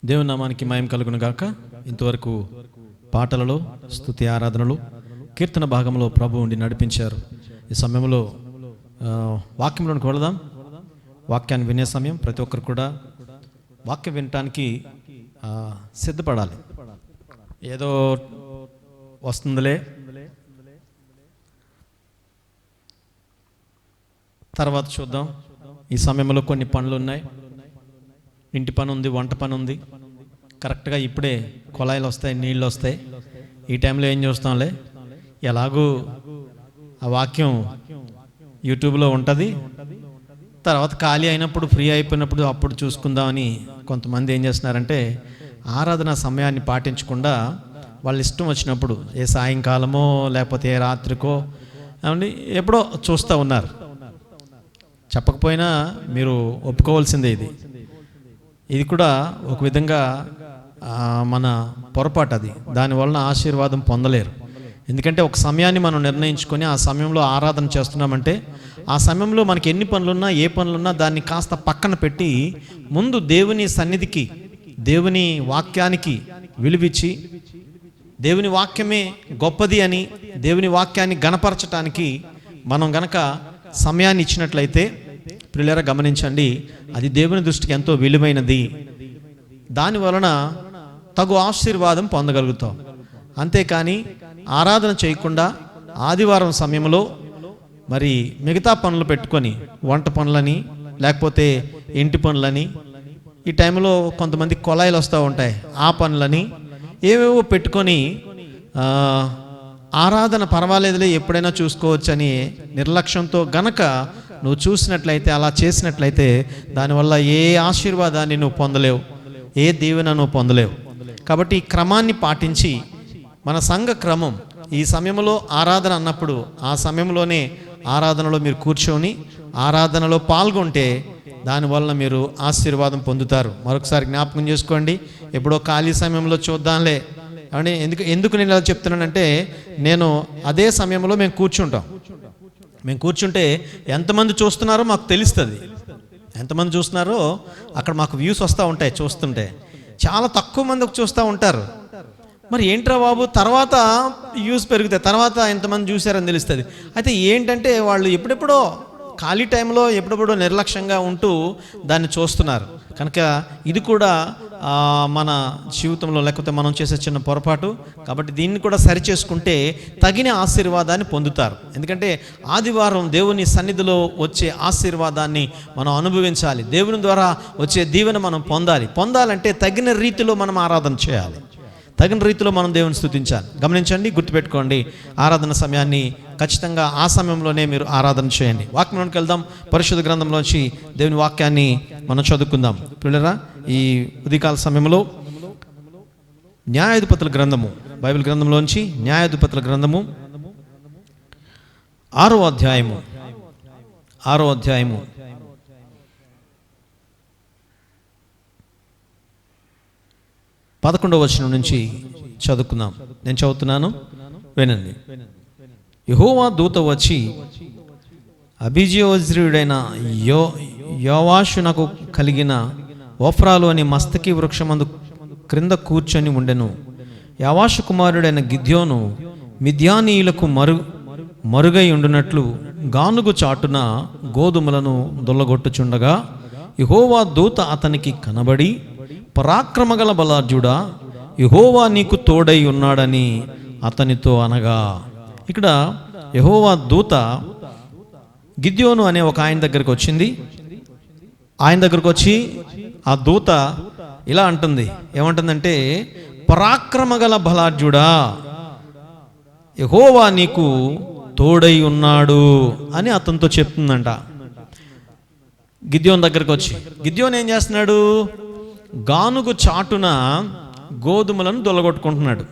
దేవుని నామానికి మహిమ కలుగును గాక. ఇంతవరకు పాటలలో, స్తుతి ఆరాధనలు, కీర్తన భాగంలో ప్రభు ఉండి నడిపించారు. ఈ సమయంలో వాక్యంలోకి వెళదాం. వాక్యాన్ని వినే సమయం. ప్రతి ఒక్కరు కూడా వాక్యం వినటానికి సిద్ధపడాలి. ఏదో వస్తుందిలే, తర్వాత చూద్దాం. ఈ సమయంలో కొన్ని పనులు ఉన్నాయి. ఇంటి పని ఉంది, వంట పని ఉంది. కరెక్ట్గా ఇప్పుడే కుళాయిలు వస్తాయి, నీళ్ళు వస్తాయి. ఈ టైంలో ఏం చూస్తాంలే, ఎలాగూ ఆ వాక్యం యూట్యూబ్లో ఉంటుంది. తర్వాత ఖాళీ అయినప్పుడు, ఫ్రీ అయిపోయినప్పుడు అప్పుడు చూసుకుందామని కొంతమంది ఏం చేస్తున్నారంటే ఆరాధన సమయాన్ని పాటించకుండా వాళ్ళ ఇష్టం వచ్చినప్పుడు ఏ సాయంకాలమో లేకపోతే ఏ రాత్రికో ఏమండి ఎప్పుడో చూస్తూ ఉన్నారు. చెప్పకపోయినా మీరు ఒప్పుకోవాల్సిందే. ఇది కూడా ఒక విధంగా మన పొరపాటు. అది దానివలన ఆశీర్వాదం పొందలేరు. ఎందుకంటే ఒక సమయాన్ని మనం నిర్ణయించుకొని ఆ సమయంలో ఆరాధన చేస్తున్నామంటే ఆ సమయంలో మనకి ఎన్ని పనులున్నా ఏ పనులున్నా దాన్ని కాస్త పక్కన పెట్టి ముందు దేవుని సన్నిధికి, దేవుని వాక్యానికి విలువిచ్చి, దేవుని వాక్యమే గొప్పది అని దేవుని వాక్యాన్ని గణపరచటానికి మనం గనక సమయాన్ని ఇచ్చినట్లయితే ప్రియులారా గమనించండి, అది దేవుని దృష్టికి ఎంతో విలువైనది. దాని వలన తగు ఆశీర్వాదం పొందగలుగుతాం. అంతేకాని ఆరాధన చేయకుండా ఆదివారం సమయంలో మరి మిగతా పనులు పెట్టుకొని, వంట పనులని లేకపోతే ఇంటి పనులని, ఈ టైంలో కొంతమంది కొలాయిలు వస్తూ ఉంటాయి, ఆ పనులని ఏవేవో పెట్టుకొని ఆరాధన పర్వాలేదులే ఎప్పుడైనా చూసుకోవచ్చని నిర్లక్ష్యంతో గనక నువ్వు చూసినట్లయితే, అలా చేసినట్లయితే దానివల్ల ఏ ఆశీర్వాదాన్ని నువ్వు పొందలేవు, ఏ దీవెన నువ్వు పొందలేవు. కాబట్టి ఈ క్రమాన్ని పాటించి మన సంఘ క్రమం, ఈ సమయంలో ఆరాధన అన్నప్పుడు ఆ సమయంలోనే ఆరాధనలో మీరు కూర్చొని ఆరాధనలో పాల్గొంటే దానివల్ల మీరు ఆశీర్వాదం పొందుతారు. మరొకసారి జ్ఞాపకం చేసుకోండి, ఎప్పుడో ఖాళీ సమయంలో చూద్దాంలే అని ఎందుకు నేను ఇలా చెప్తున్నానంటే, నేను అదే సమయంలో మేము కూర్చుంటే ఎంతమంది చూస్తున్నారో మాకు తెలుస్తుంది. ఎంతమంది చూస్తున్నారో అక్కడ మాకు వ్యూస్ వస్తూ ఉంటాయి. చూస్తుంటే చాలా తక్కువ మంది చూస్తూ ఉంటారు. మరి ఏంట్రా బాబు, తర్వాత వ్యూస్ పెరుగుతాయి, తర్వాత ఎంతమంది చూశారని తెలుస్తుంది. అయితే ఏంటంటే వాళ్ళు ఎప్పుడెప్పుడో ఖాళీ టైంలో ఎప్పుడెప్పుడో నిర్లక్ష్యంగా ఉంటూ దాన్ని చూస్తున్నారు. కనుక ఇది కూడా మన జీవితంలో లేకపోతే మనం చేసే చిన్న పొరపాటు. కాబట్టి దీన్ని కూడా సరిచేసుకుంటే తగిన ఆశీర్వాదాన్ని పొందుతారు. ఎందుకంటే ఆదివారం దేవుని సన్నిధిలో వచ్చే ఆశీర్వాదాన్ని మనం అనుభవించాలి. దేవుని ద్వారా వచ్చే దీవెన మనం పొందాలంటే తగిన రీతిలో మనం ఆరాధన చేయాలి, తగిన రీతిలో మనం దేవుని స్తుతించాలి. గమనించండి, గుర్తుపెట్టుకోండి, ఆరాధన సమయాన్ని ఖచ్చితంగా ఆ సమయంలోనే మీరు ఆరాధన చేయండి. వాక్యంలోకి వెళ్దాం. పరిశుద్ధ గ్రంథంలోంచి దేవుని వాక్యాన్ని మనం చదువుకుందాం. పిల్లరా, ఈ ఉదయకాల సమయంలో న్యాయాధిపతుల గ్రంథము, బైబిల్ గ్రంథంలోంచి న్యాయాధిపతుల గ్రంథము 6వ అధ్యాయము 11వ వచనం నుంచి చదువుకుందాం. నేను చదువుతున్నాను, వినండి. యెహోవా దూత వచ్చి అబీజయోజ్రీయుడైన యోవాషునకు కలిగిన ఓఫ్రాలు అని మస్తకి వృక్షమందు క్రింద కూర్చొని ఉండెను. యోవాషు కుమారుడైన గిద్యోను మిద్యానీయులకు మరుగై ఉండునట్లు గానుగు చాటున గోధుమలను దొల్లగొట్టుచుండగా యెహోవా దూత అతనికి కనబడి, పరాక్రమగల బలార్జుడా, యెహోవా నీకు తోడై ఉన్నాడని అతనితో అనగా. ఇక్కడ యెహోవా దూత గిద్యోను అనే ఒక ఆయన దగ్గరికి వచ్చింది. ఆయన దగ్గరకు వచ్చి ఆ దూత ఇలా అంటుంది, ఏమంటుందంటే, పరాక్రమగల బలార్జుడా, యెహోవా నీకు తోడై ఉన్నాడు అని అతనితో చెప్తుందంట. గిద్యోను దగ్గరికి వచ్చి, గిద్యోను ఏం చేస్తున్నాడు? గానుగు చాటున గోధుమలను దొల్లగొట్టుకుంటున్నాడు.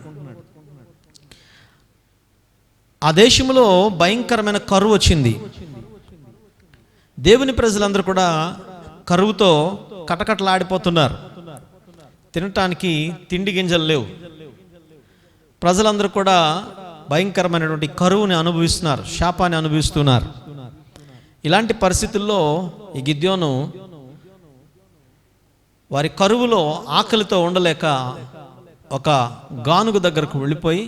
ఆ దేశంలో భయంకరమైన కరువు వచ్చింది. దేవుని ప్రజలందరూ కూడా కరువుతో కటకటలాడిపోతున్నారు. తినటానికి తిండి గింజలు లేవు. ప్రజలందరూ కూడా భయంకరమైనటువంటి కరువుని అనుభవిస్తున్నారు, శాపాన్ని అనుభవిస్తున్నారు. ఇలాంటి పరిస్థితుల్లో ఈ గిద్యోను వారి కరువులో ఆకలితో ఉండలేక ఒక గానుగ దగ్గరకు వెళ్ళిపోయి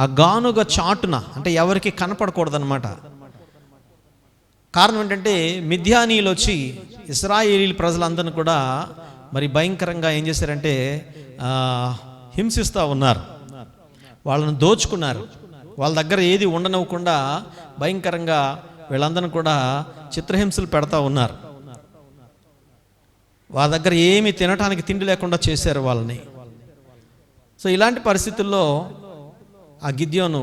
ఆ గానుగ చాటున, అంటే ఎవరికి కనపడకూడదన్నమాట. కారణం ఏంటంటే మిద్యానీయులు వచ్చి ఇశ్రాయేలీ ప్రజలందరినీ కూడా మరి భయంకరంగా ఏం చేశారంటే హింసిస్తూ ఉన్నారు, వాళ్ళను దోచుకున్నారు. వాళ్ళ దగ్గర ఏది ఉండనివ్వకుండా భయంకరంగా వీళ్ళందరినీ కూడా చిత్రహింసలు పెడతా ఉన్నారు. వాళ్ళ దగ్గర ఏమి తినటానికి తిండి లేకుండా చేశారు వాళ్ళని. సో ఇలాంటి పరిస్థితుల్లో ఆ గిద్యోను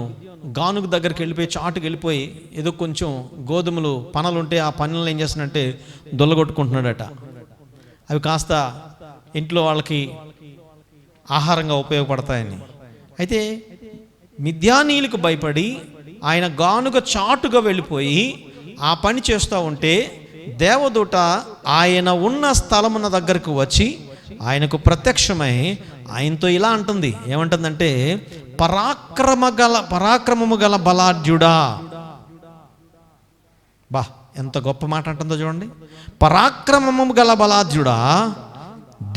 గానుగు దగ్గరికి వెళ్ళిపోయి చాటుకు వెళ్ళిపోయి ఏదో కొంచెం గోధుమలు పనలుంటే ఆ పనులను ఏం చేస్తున్నాడంటే దొల్లగొట్టుకుంటున్నాడట. అవి కాస్త ఇంట్లో వాళ్ళకి ఆహారంగా ఉపయోగపడతాయని. అయితే మిద్యానీయులకు భయపడి ఆయన గానుగ చాటుగా వెళ్ళిపోయి ఆ పని చేస్తూ ఉంటే దేవదూత ఆయన ఉన్న స్థలమున దగ్గరకు వచ్చి ఆయనకు ఆయనతో ఇలా అంటుంది. ఏమంటుందంటే, పరాక్రమము గల బలాఢ్యుడా. బా, ఎంత గొప్ప మాట అంటుందో చూడండి. పరాక్రమము గల బలాఢ్యుడా,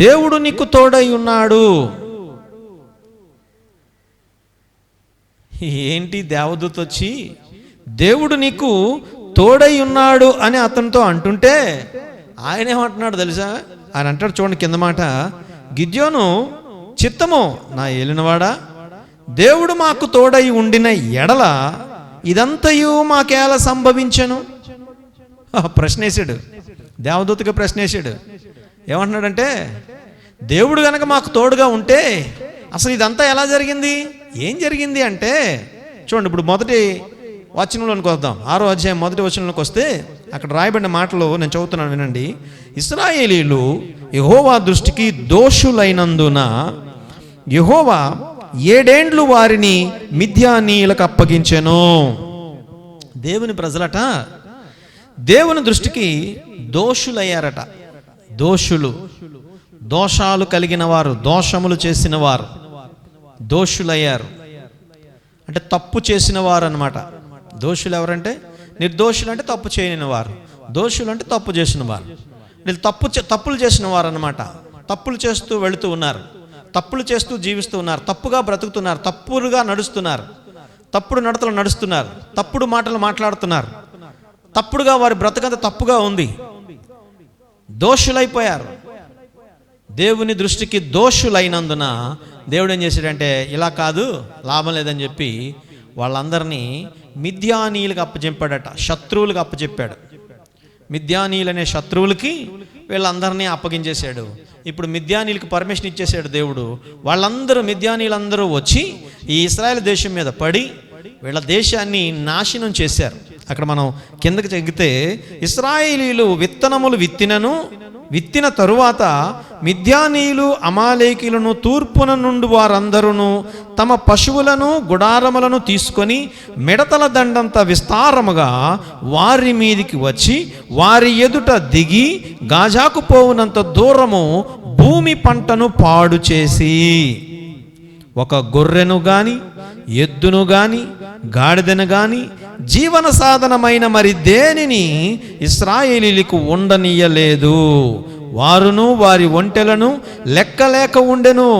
దేవుడు నీకు తోడై ఉన్నాడు. ఏంటి, దేవదూత వచ్చి దేవుడు నీకు తోడై ఉన్నాడు అని అతనితో అంటుంటే ఆయన ఏమంటున్నాడు తెలుసా? ఆయన అంటాడు చూడండి కింద మాట, గిద్యోను చిత్తము నా ఏలినవాడా, దేవుడు మాకు తోడై ఉండిన ఎడల ఇదంతయు మాకేలా సంభవించను? ప్రశ్న వేసాడు, దేవదూతగా ప్రశ్న వేసాడు. ఏమంటున్నాడంటే, దేవుడు గనక మాకు తోడుగా ఉంటే అసలు ఇదంతా ఎలా జరిగింది, ఏం జరిగింది అంటే చూడండి. ఇప్పుడు మొదటి వచనంలోనికి వద్దాం. 6వ అధ్యాయం మొదటి వచనంలోకి వస్తే అక్కడ రాయబడిన మాటలు నేను చదువుతున్నాను వినండి. ఇశ్రాయేలీయులు యెహోవా దృష్టికి దోషులైనందున యెహోవా 7 ఏండ్లు వారిని మిద్యానీయులకు అప్పగించెను. దేవుని ప్రజలట దేవుని దృష్టికి దోషులయ్యారట. దోషాలు కలిగిన వారు, దోషములు చేసిన వారు దోషులయ్యారు. అంటే తప్పు చేసిన వారు అన్నమాట. దోషులు ఎవరంటే, నిర్దోషులు అంటే తప్పు చేయని వారు, దోషులు అంటే తప్పు చేసిన వారు. వీళ్ళు తప్పులు చేసిన వారు అన్నమాట. తప్పులు చేస్తూ వెళుతూ ఉన్నారు, తప్పులు చేస్తూ జీవిస్తూ ఉన్నారు, తప్పుగా బ్రతుకుతున్నారు, తప్పులుగా నడుస్తున్నారు, తప్పుడు నడతలు నడుస్తున్నారు, తప్పుడు మాటలు మాట్లాడుతున్నారు, తప్పుడుగా వారి బ్రతకంత తప్పుగా ఉంది, దోషులైపోయారు. దేవుని దృష్టికి దోషులైనందున దేవుడు ఏం చేశాడంటే, ఇలా కాదు, లాభం లేదని చెప్పి వాళ్ళందరినీ మిద్యానీయులకు అప్పచెప్పాడట. శత్రువులకు అప్పచెప్పాడు. మిద్యానీయులు అనే శత్రువులకి వీళ్ళందరినీ అప్పగించేశాడు. ఇప్పుడు మిద్యానీయులకు పర్మిషన్ ఇచ్చేసాడు దేవుడు. వాళ్ళందరూ మిద్యానీయులందరూ వచ్చి ఈ ఇశ్రాయేలు దేశం మీద పడి వీళ్ళ దేశాన్ని నాశనం చేశారు. అక్కడ మనం కిందకి చెగితే, ఇశ్రాయేలీయులు విత్తనములు విత్తిన తరువాత మిద్యానీయులు అమాలేకీయులను తూర్పున నుండి వారందరూ తమ పశువులను గుడారములను తీసుకొని మిడతల దండంత విస్తారముగా వారి మీదికి వచ్చి వారి ఎదుట దిగి గాజాకు పోవునంత దూరము భూమి పంటను పాడు చేసి ఒక గొర్రెను గాని ఎద్దును గాని గాడిదను గాని జీవన సాధనమైన మరి దేనిని ఇశ్రాయేలీయులకు ఉండనీయలేదు. వారును వారి ఒంటెలను లెక్కలేక ఉండెను.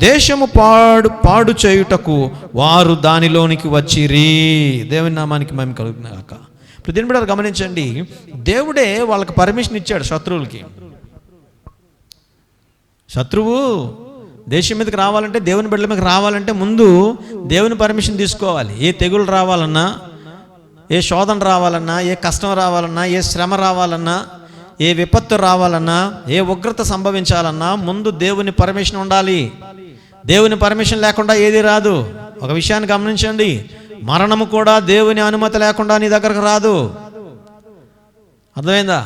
దేశము పాడు చేయుటకు వారు దానిలోనికి వచ్చిరి. దేవుని నామానికి మహిమ కలుగును గాక. ఇప్పుడు దీని బిడ్డలు గమనించండి, దేవుడే వాళ్ళకి పర్మిషన్ ఇచ్చాడు. శత్రువు దేశం మీదకి రావాలంటే, దేవుని బిడ్డల మీదకి రావాలంటే ముందు దేవుని పర్మిషన్ తీసుకోవాలి. ఏ తెగులు రావాలన్నా, ఏ శోధన రావాలన్నా, ఏ కష్టం రావాలన్నా, ఏ శ్రమ రావాలన్నా, ఏ విపత్తు రావాలన్నా, ఏ ఉగ్రత సంభవించాలన్నా ముందు దేవుని పర్మిషన్ ఉండాలి. దేవుని పర్మిషన్ లేకుండా ఏది రాదు. ఒక విషయాన్ని గమనించండి, మరణము కూడా దేవుని అనుమతి లేకుండా నీ దగ్గరకు రాదు. అర్థమైందా?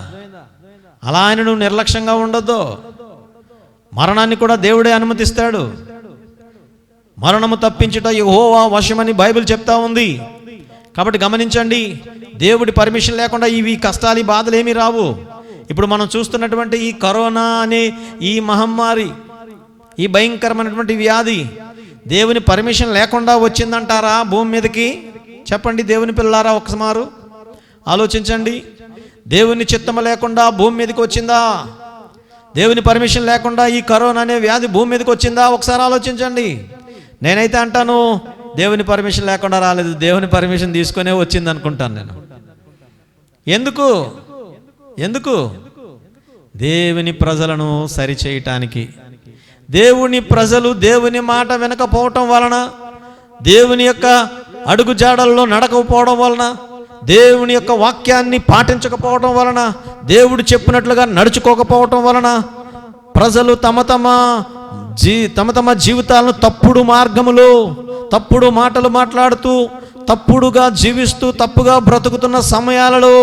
అలా ఆయన నువ్వు నిర్లక్ష్యంగా ఉండొద్దు. మరణాన్ని కూడా దేవుడే అనుమతిస్తాడు. మరణము తప్పించుట యెహోవా వశమని బైబిల్ చెప్తా ఉంది. కాబట్టి గమనించండి, దేవుడి పర్మిషన్ లేకుండా ఇవి కష్టాలు, ఈ బాధలు ఏమీ రావు. ఇప్పుడు మనం చూస్తున్నటువంటి ఈ కరోనా అనే ఈ మహమ్మారి, ఈ భయంకరమైనటువంటి వ్యాధి దేవుని పర్మిషన్ లేకుండా వచ్చిందంటారా భూమి మీదకి? చెప్పండి దేవుని పిల్లారా, ఒక్కసారి ఆలోచించండి. దేవుని చిత్తము లేకుండా భూమి మీదకి వచ్చిందా? దేవుని పర్మిషన్ లేకుండా ఈ కరోనా అనే వ్యాధి భూమి మీదకి వచ్చిందా? ఒకసారి ఆలోచించండి. నేనైతే అంటాను, దేవుని పర్మిషన్ లేకుండా రాలేదు, దేవుని పర్మిషన్ తీసుకునే వచ్చింది అనుకుంటాను నేను. ఎందుకు? దేవుని ప్రజలను సరిచేయటానికి. దేవుని ప్రజలు దేవుని మాట వినకపోవటం వలన, దేవుని యొక్క అడుగు జాడల్లో నడకపోవడం వలన, దేవుని యొక్క వాక్యాన్ని పాటించకపోవడం వలన, దేవుడు చెప్పినట్లుగా నడుచుకోకపోవటం వలన ప్రజలు తమ తమ జీవితాలను తప్పుడు మార్గములో, తప్పుడు మాటలు మాట్లాడుతూ, తప్పుడుగా జీవిస్తూ, తప్పుగా బ్రతుకుతున్న సమయాలలో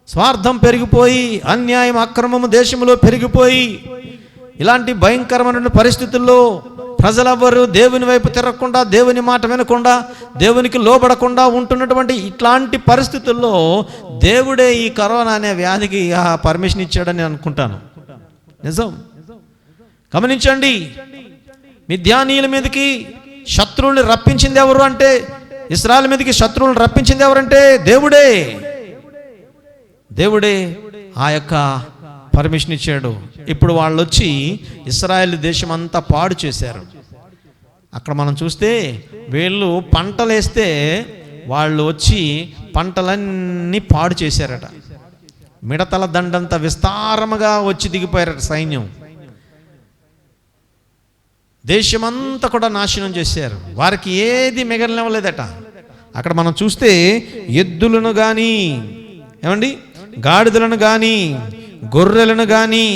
స్వార్థం పెరిగిపోయి, అన్యాయం అక్రమము దేశంలో పెరిగిపోయి, ఇలాంటి భయంకరమైన పరిస్థితుల్లో ప్రజలెవ్వరూ దేవుని వైపు తిరగకుండా, దేవుని మాట వినకుండా, దేవునికి లోబడకుండా ఉంటున్నటువంటి ఇట్లాంటి పరిస్థితుల్లో దేవుడే ఈ కరోనా అనే వ్యాధికి పర్మిషన్ ఇచ్చాడని అనుకుంటాను. నిజం. గమనించండి, మిద్యానీయుల మీదకి శత్రువుల్ని రప్పించింది ఎవరు అంటే, ఇశ్రాయేలు మీదకి శత్రువులను రప్పించింది ఎవరంటే దేవుడే. దేవుడే ఆ యొక్క పర్మిషన్ ఇచ్చాడు. ఇప్పుడు వాళ్ళు వచ్చి ఇశ్రాయేలు దేశం అంతా పాడు చేశారు. అక్కడ మనం చూస్తే వీళ్ళు పంటలు వేస్తే వాళ్ళు వచ్చి పంటలన్నీ పాడు చేశారట. మిడతల దండంత విస్తారముగా వచ్చి దిగిపోయారట సైన్యం. దేశమంతా కూడా నాశనం చేశారు. వారికి ఏది మిగలనివ్వలేదట. అక్కడ మనం చూస్తే ఎద్దులను కానీ, ఏమండి, గాడిదలను కానీ, గొర్రెలను కానీ,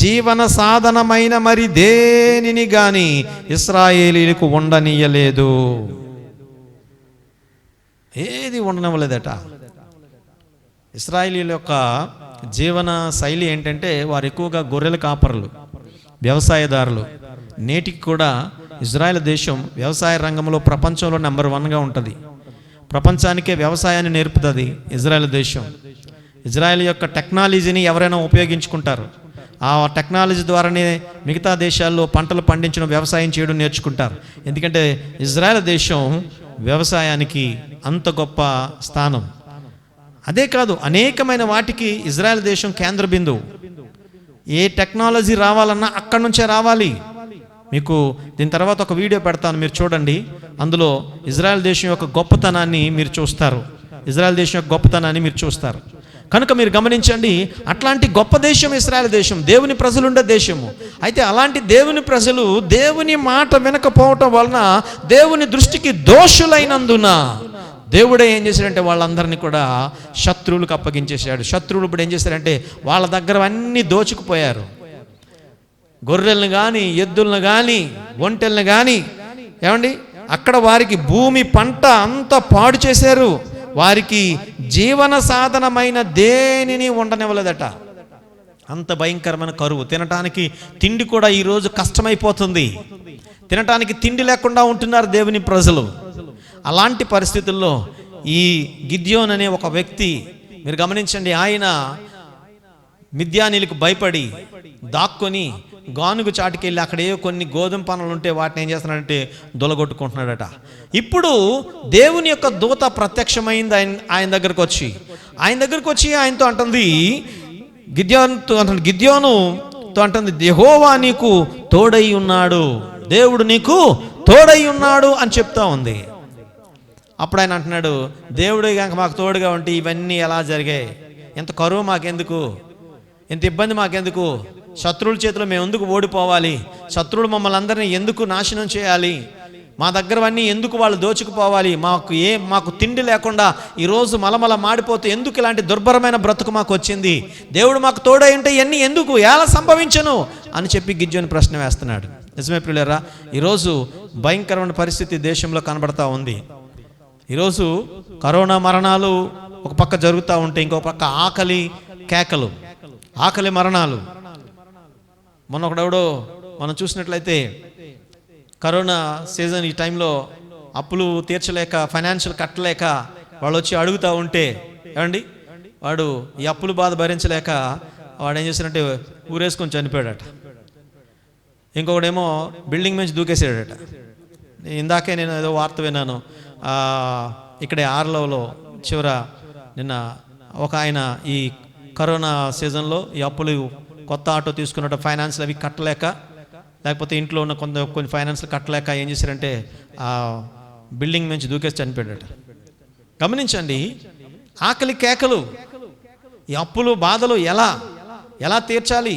జీవన సాధనమైన మరి దేనిని కానీ ఇశ్రాయేలీలకు ఉండనీయలేదు. ఏది ఉండనివ్వలేదట. ఇశ్రాయేలీల యొక్క జీవన శైలి ఏంటంటే, వారు ఎక్కువగా గొర్రెల కాపరులు, వ్యవసాయదారులు. నేటికి కూడా ఇజ్రాయెల్ దేశం వ్యవసాయ రంగంలో ప్రపంచంలో నెంబర్ 1గా ఉంటుంది. ప్రపంచానికే వ్యవసాయాన్ని నేర్పుతుంది ఇజ్రాయెల్ దేశం. ఇజ్రాయెల్ యొక్క టెక్నాలజీని ఎవరైనా ఉపయోగించుకుంటారు. ఆ టెక్నాలజీ ద్వారానే మిగతా దేశాల్లో పంటలు పండించడం, వ్యవసాయం చేయడం నేర్చుకుంటారు. ఎందుకంటే ఇజ్రాయెల్ దేశం వ్యవసాయానికి అంత గొప్ప స్థానం. అదే కాదు, అనేకమైన వాటికి ఇజ్రాయెల్ దేశం కేంద్ర బిందువు. ఏ టెక్నాలజీ రావాలన్నా అక్కడి నుంచే రావాలి. మీకు దీని తర్వాత ఒక వీడియో పెడతాను, మీరు చూడండి. అందులో ఇజ్రాయెల్ దేశం యొక్క గొప్పతనాన్ని మీరు చూస్తారు. ఇజ్రాయెల్ దేశం యొక్క గొప్పతనాన్ని మీరు చూస్తారు. కనుక మీరు గమనించండి, అట్లాంటి గొప్ప దేశం ఇశ్రాయేల్ దేశం, దేవుని ప్రజలుండే దేశము. అయితే అలాంటి దేవుని ప్రజలు దేవుని మాట వినకపోవటం వలన దేవుని దృష్టికి దోషులైనందున దేవుడే ఏం చేశాడంటే వాళ్ళందరినీ కూడా శత్రువులకు అప్పగించేశాడు. శత్రువులు ఇప్పుడు ఏం చేశారంటే వాళ్ళ దగ్గర అన్నీ దోచుకుపోయారు. గొర్రెలను కానీ, ఎద్దులను కానీ, ఒంటెలను కానీ, ఏమండి, అక్కడ వారికి భూమి పంట అంతా పాడు చేశారు. వారికి జీవన సాధనమైన దేనిని ఉండనివ్వలేదట. అంత భయంకరమైన కరువు. తినటానికి తిండి కూడా ఈరోజు కష్టమైపోతుంది. తినటానికి తిండి లేకుండా ఉంటున్నారు దేవుని ప్రజలు. అలాంటి పరిస్థితుల్లో ఈ గిద్యోన్ అనే ఒక వ్యక్తి, మీరు గమనించండి, ఆయన మిద్యానీలకు భయపడి దాక్కొని గానుగు చాటుకెళ్ళి అక్కడ ఏ కొన్ని గోధుమ పనులు ఉంటే వాటిని ఏం చేస్తున్నాడంటే దొలగొట్టుకుంటున్నాడట. ఇప్పుడు దేవుని యొక్క దూత ప్రత్యక్షమైంది ఆయన దగ్గరకు వచ్చి ఆయనతో అంటుంది, గిద్యోనుతో అంటుంది, యెహోవా నీకు తోడై ఉన్నాడు, దేవుడు నీకు తోడై ఉన్నాడు అని చెప్తా ఉంది. అప్పుడు ఆయన అంటున్నాడు, దేవుడే కనుక మాకు తోడుగా ఉంటే ఇవన్నీ ఎలా జరిగాయి? ఇంత కరువు మాకెందుకు? ఇంత ఇబ్బంది మాకెందుకు? శత్రువుల చేతిలో మేము ఎందుకు ఓడిపోవాలి? శత్రువులు మమ్మల్ని అందరినీ ఎందుకు నాశనం చేయాలి? మా దగ్గరవన్నీ ఎందుకు వాళ్ళు దోచుకుపోవాలి? మాకు తిండి లేకుండా ఈరోజు మలమల మాడిపోతే ఎందుకు ఇలాంటి దుర్భరమైన బ్రతుకు మాకు వచ్చింది? దేవుడు మాకు తోడై ఉంటే ఇవన్నీ ఎందుకు, ఎలా సంభవించను అని చెప్పి గిద్యోను ప్రశ్న వేస్తున్నాడు. నిజమే ప్రియులారా, ఈరోజు భయంకరమైన పరిస్థితి దేశంలో కనబడతా ఉంది. ఈరోజు కరోనా మరణాలు ఒక పక్క జరుగుతూ ఉంటే ఇంకో పక్క ఆకలి కేకలు, ఆకలి మరణాలు. మొన్న ఒకడెవడో మనం చూసినట్లయితే కరోనా సీజన్ ఈ టైంలో అప్పులు తీర్చలేక, ఫైనాన్షియల్ కట్టలేక వాళ్ళు వచ్చి అడుగుతూ ఉంటే, ఏమండి, వాడు ఈ అప్పులు బాధ భరించలేక వాడు ఏం చేశాడంటే ఊరేసుకొని చనిపోయాడట. ఇంకొకడేమో బిల్డింగ్ నుంచి దూకేసాడట. ఇందాకే నేను ఏదో వార్త విన్నాను, ఇక్కడే ఆర్లోలో చివర నిన్న ఒక ఆయన ఈ కరోనా సీజన్లో ఈ అప్పులు, కొత్త ఆటో తీసుకున్నట్టు ఫైనాన్స్లు అవి కట్టలేక, లేకపోతే ఇంట్లో ఉన్న కొన్ని ఫైనాన్స్లు కట్టలేక ఏం చేశారంటే ఆ బిల్డింగ్ నుంచి దూకేసి చనిపోయాడట. గమనించండి, ఆకలి కేకలు, ఈ అప్పులు బాధలు ఎలా తీర్చాలి?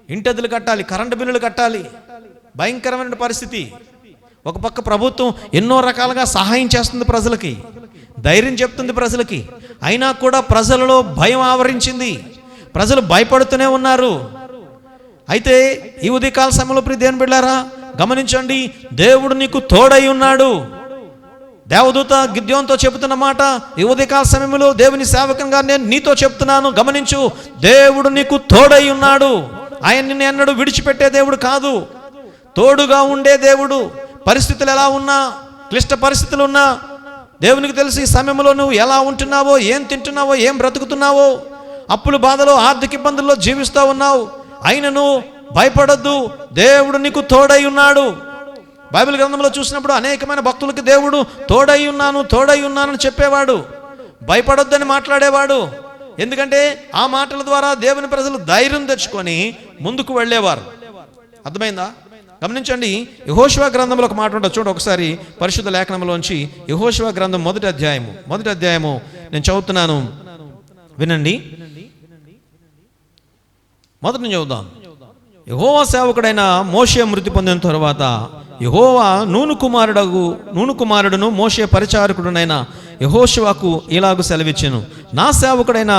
ఇంటెద్దులు కట్టాలి, కరెంటు బిల్లులు కట్టాలి, భయంకరమైన పరిస్థితి. ఒక పక్క ప్రభుత్వం ఎన్నో రకాలుగా సహాయం చేస్తుంది ప్రజలకి, ధైర్యం చెప్తుంది ప్రజలకి, అయినా కూడా ప్రజలలో భయం ఆవరించింది. ప్రజలు భయపడుతూనే ఉన్నారు. అయితే ఈ ఉదయకాల సమయంలో ప్రియ దేవుని బిడ్డలారా, గమనించండి, దేవుడు నీకు తోడై ఉన్నాడు. దేవదూత గిద్యోనుతో చెబుతున్న మాట ఈ ఉదయకాల సమయంలో దేవుని సేవకంగా నేను నీతో చెప్తున్నాను. గమనించు, దేవుడు నీకు తోడై ఉన్నాడు. ఆయన నిన్ను ఎన్నడూ విడిచిపెట్టే దేవుడు కాదు, తోడుగా ఉండే దేవుడు. పరిస్థితులు ఎలా ఉన్నా, క్లిష్ట పరిస్థితులు ఉన్నా దేవునికి తెలిసి ఈ సమయంలో నువ్వు ఎలా ఉంటున్నావో, ఏం తింటున్నావో, ఏం బ్రతుకుతున్నావో, అప్పుల బాధలో ఆర్థిక ఇబ్బందుల్లో జీవిస్తూ ఉన్నావు, అయినను భయపడొద్దు, దేవుడు నీకు తోడై ఉన్నాడు. బైబిల్ గ్రంథంలో చూసినప్పుడు అనేకమైన భక్తులకి దేవుడు తోడై ఉన్నానని చెప్పేవాడు, భయపడొద్దని మాట్లాడేవాడు. ఎందుకంటే ఆ మాటల ద్వారా దేవుని ప్రజలు ధైర్యం తెచ్చుకొని ముందుకు వెళ్ళేవారు. అర్థమైందా? గమనించండి, యెహోషువ గ్రంథంలో ఒక మాట ఉంటుంది, చూడండి ఒకసారి పరిశుద్ధ లేఖనంలోంచి. యెహోషువ గ్రంథం మొదటి అధ్యాయము నేను చదువుతున్నాను, వినండి. మొదటి నుంచి చదువుదాం. యెహోవా సేవకుడైన మోషే మృతి పొందిన తరువాత యెహోవా నూను కుమారుడును మోషే పరిచారకుడునైన యెహోషువకు ఇలాగు సెలవిచ్చెను, నా సేవకుడైన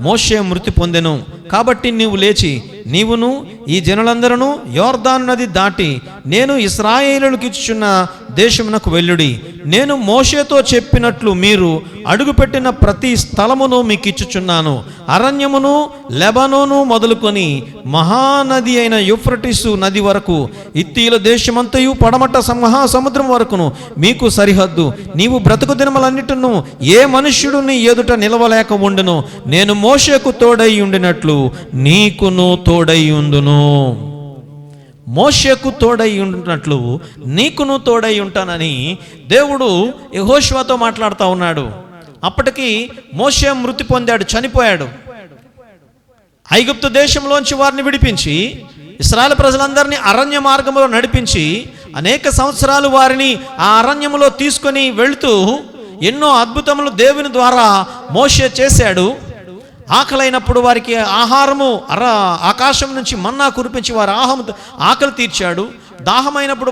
మోషే మృతి పొందెను కాబట్టి నీవు లేచి నీవును ఈ జనులందరూ యోర్దాను నది దాటి నేను ఇశ్రాయేలులకు ఇచ్చుచున్న దేశమునకు వెళ్ళుడి. నేను మోషేతో చెప్పినట్లు మీరు అడుగుపెట్టిన ప్రతి స్థలమును మీకు ఇచ్చుచున్నాను. అరణ్యమును లెబనోను మొదలుకొని మహానది అయిన యూఫ్రటీసు నది వరకు, ఇత్తీల దేశమంతయు పడమట మహాసముద్రం వరకును మీకు సరిహద్దు. నీవు బ్రతుకు దినములన్నిటిను ఏ మనుష్యుడు నీ ఎదుట నిలవలేక ఉండును. నేను మోషేకు తోడై ఉండినట్లు నీకును తోడై ఉండును. మోషేకు తోడై ఉండినట్లు నీకును తోడై ఉంటానని దేవుడు యెహోషువతో మాట్లాడుతూ ఉన్నాడు. అప్పటికి మోషే మృతి పొందాడు, చనిపోయాడు. ఐగుప్తు దేశంలోంచి వారిని విడిపించి ఇశ్రాయేలు ప్రజలందరినీ అరణ్య మార్గంలో నడిపించి అనేక సంవత్సరాలు వారిని ఆ అరణ్యములో తీసుకొని వెళుతూ ఎన్నో అద్భుతములు దేవుని ద్వారా మోషే చేశాడు. ఆకలైనప్పుడు వారికి ఆహారము ఆకాశం నుంచి మన్నా కురిపించి వారి ఆకలి తీర్చాడు. దాహమైనప్పుడు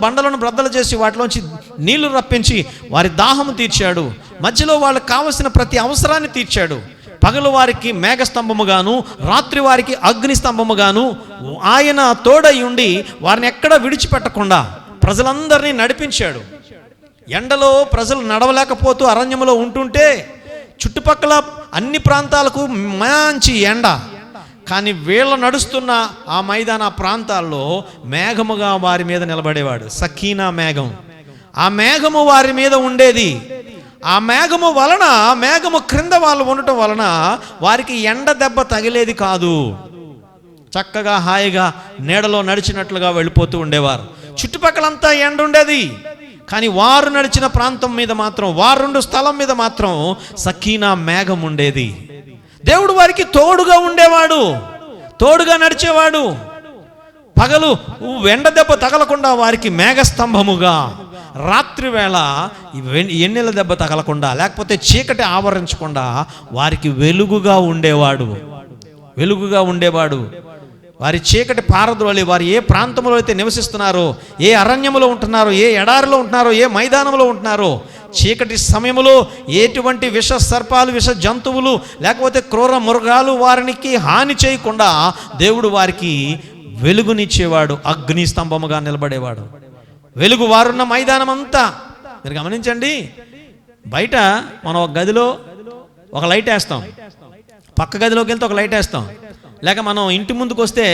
బండలను బ్రద్దలు చేసి వాటిలోంచి నీళ్లు రప్పించి వారి దాహము తీర్చాడు. మధ్యలో వాళ్ళకి కావలసిన ప్రతి అవసరాన్ని తీర్చాడు. పగలు వారికి మేఘస్తంభముగాను, రాత్రి వారికి అగ్ని స్తంభముగాను ఆయన తోడై ఉండి వారిని ఎక్కడ విడిచిపెట్టకుండా ప్రజలందరినీ నడిపించాడు. ఎండలో ప్రజలు నడవలేకపోతూ అరణ్యములో ఉంటుంటే చుట్టుపక్కల అన్ని ప్రాంతాలకు మంచి ఎండ, కానీ వీళ్ళ నడుస్తున్న ఆ మైదాన ప్రాంతాల్లో మేఘముగా వారి మీద నిలబడేవాడు. సకీనా మేఘం, ఆ మేఘము వారి మీద ఉండేది. ఆ మేఘము వలన, మేఘము క్రింద వాళ్ళు ఉండటం వలన వారికి ఎండ దెబ్బ తగిలేది కాదు. చక్కగా హాయిగా నీడలో నడిచినట్లుగా వెళ్ళిపోతూ ఉండేవారు. చుట్టుపక్కలంతా ఎండ ఉండేది, కానీ వారు నడిచిన ప్రాంతం మీద మాత్రం, వారుండు స్థలం మీద మాత్రం సకీనా మేఘం ఉండేది. దేవుడు వారికి తోడుగా ఉండేవాడు, తోడుగా నడిచేవాడు. పగలు ఎండ దెబ్బ తగలకుండా వారికి మేఘస్తంభముగా, రాత్రి వేళ ఎన్నెల దెబ్బ తగలకుండా లేకపోతే చీకటి ఆవరించకుండా వారికి వెలుగుగా ఉండేవాడు. వారి చీకటి పారద్రోలి వారు ఏ ప్రాంతంలో అయితే నివసిస్తున్నారో, ఏ అరణ్యములో ఉంటున్నారో, ఏ ఎడారిలో ఉంటున్నారో, ఏ మైదానంలో ఉంటున్నారో, చీకటి సమయంలో ఎటువంటి విష సర్పాలు, విష జంతువులు లేకపోతే క్రూర మృగాలు వారికి హాని చేయకుండా దేవుడు వారికి వెలుగునిచ్చేవాడు. అగ్ని స్తంభముగా నిలబడేవాడు. వెలుగు వారున్న మైదానం అంతా మీరు గమనించండి. బయట మనం ఒక గదిలో ఒక లైట్ వేస్తాం, పక్క గదిలోకి వెళ్తే ఒక లైట్ వేస్తాం, లేక మనం ఇంటి ముందుకు వస్తే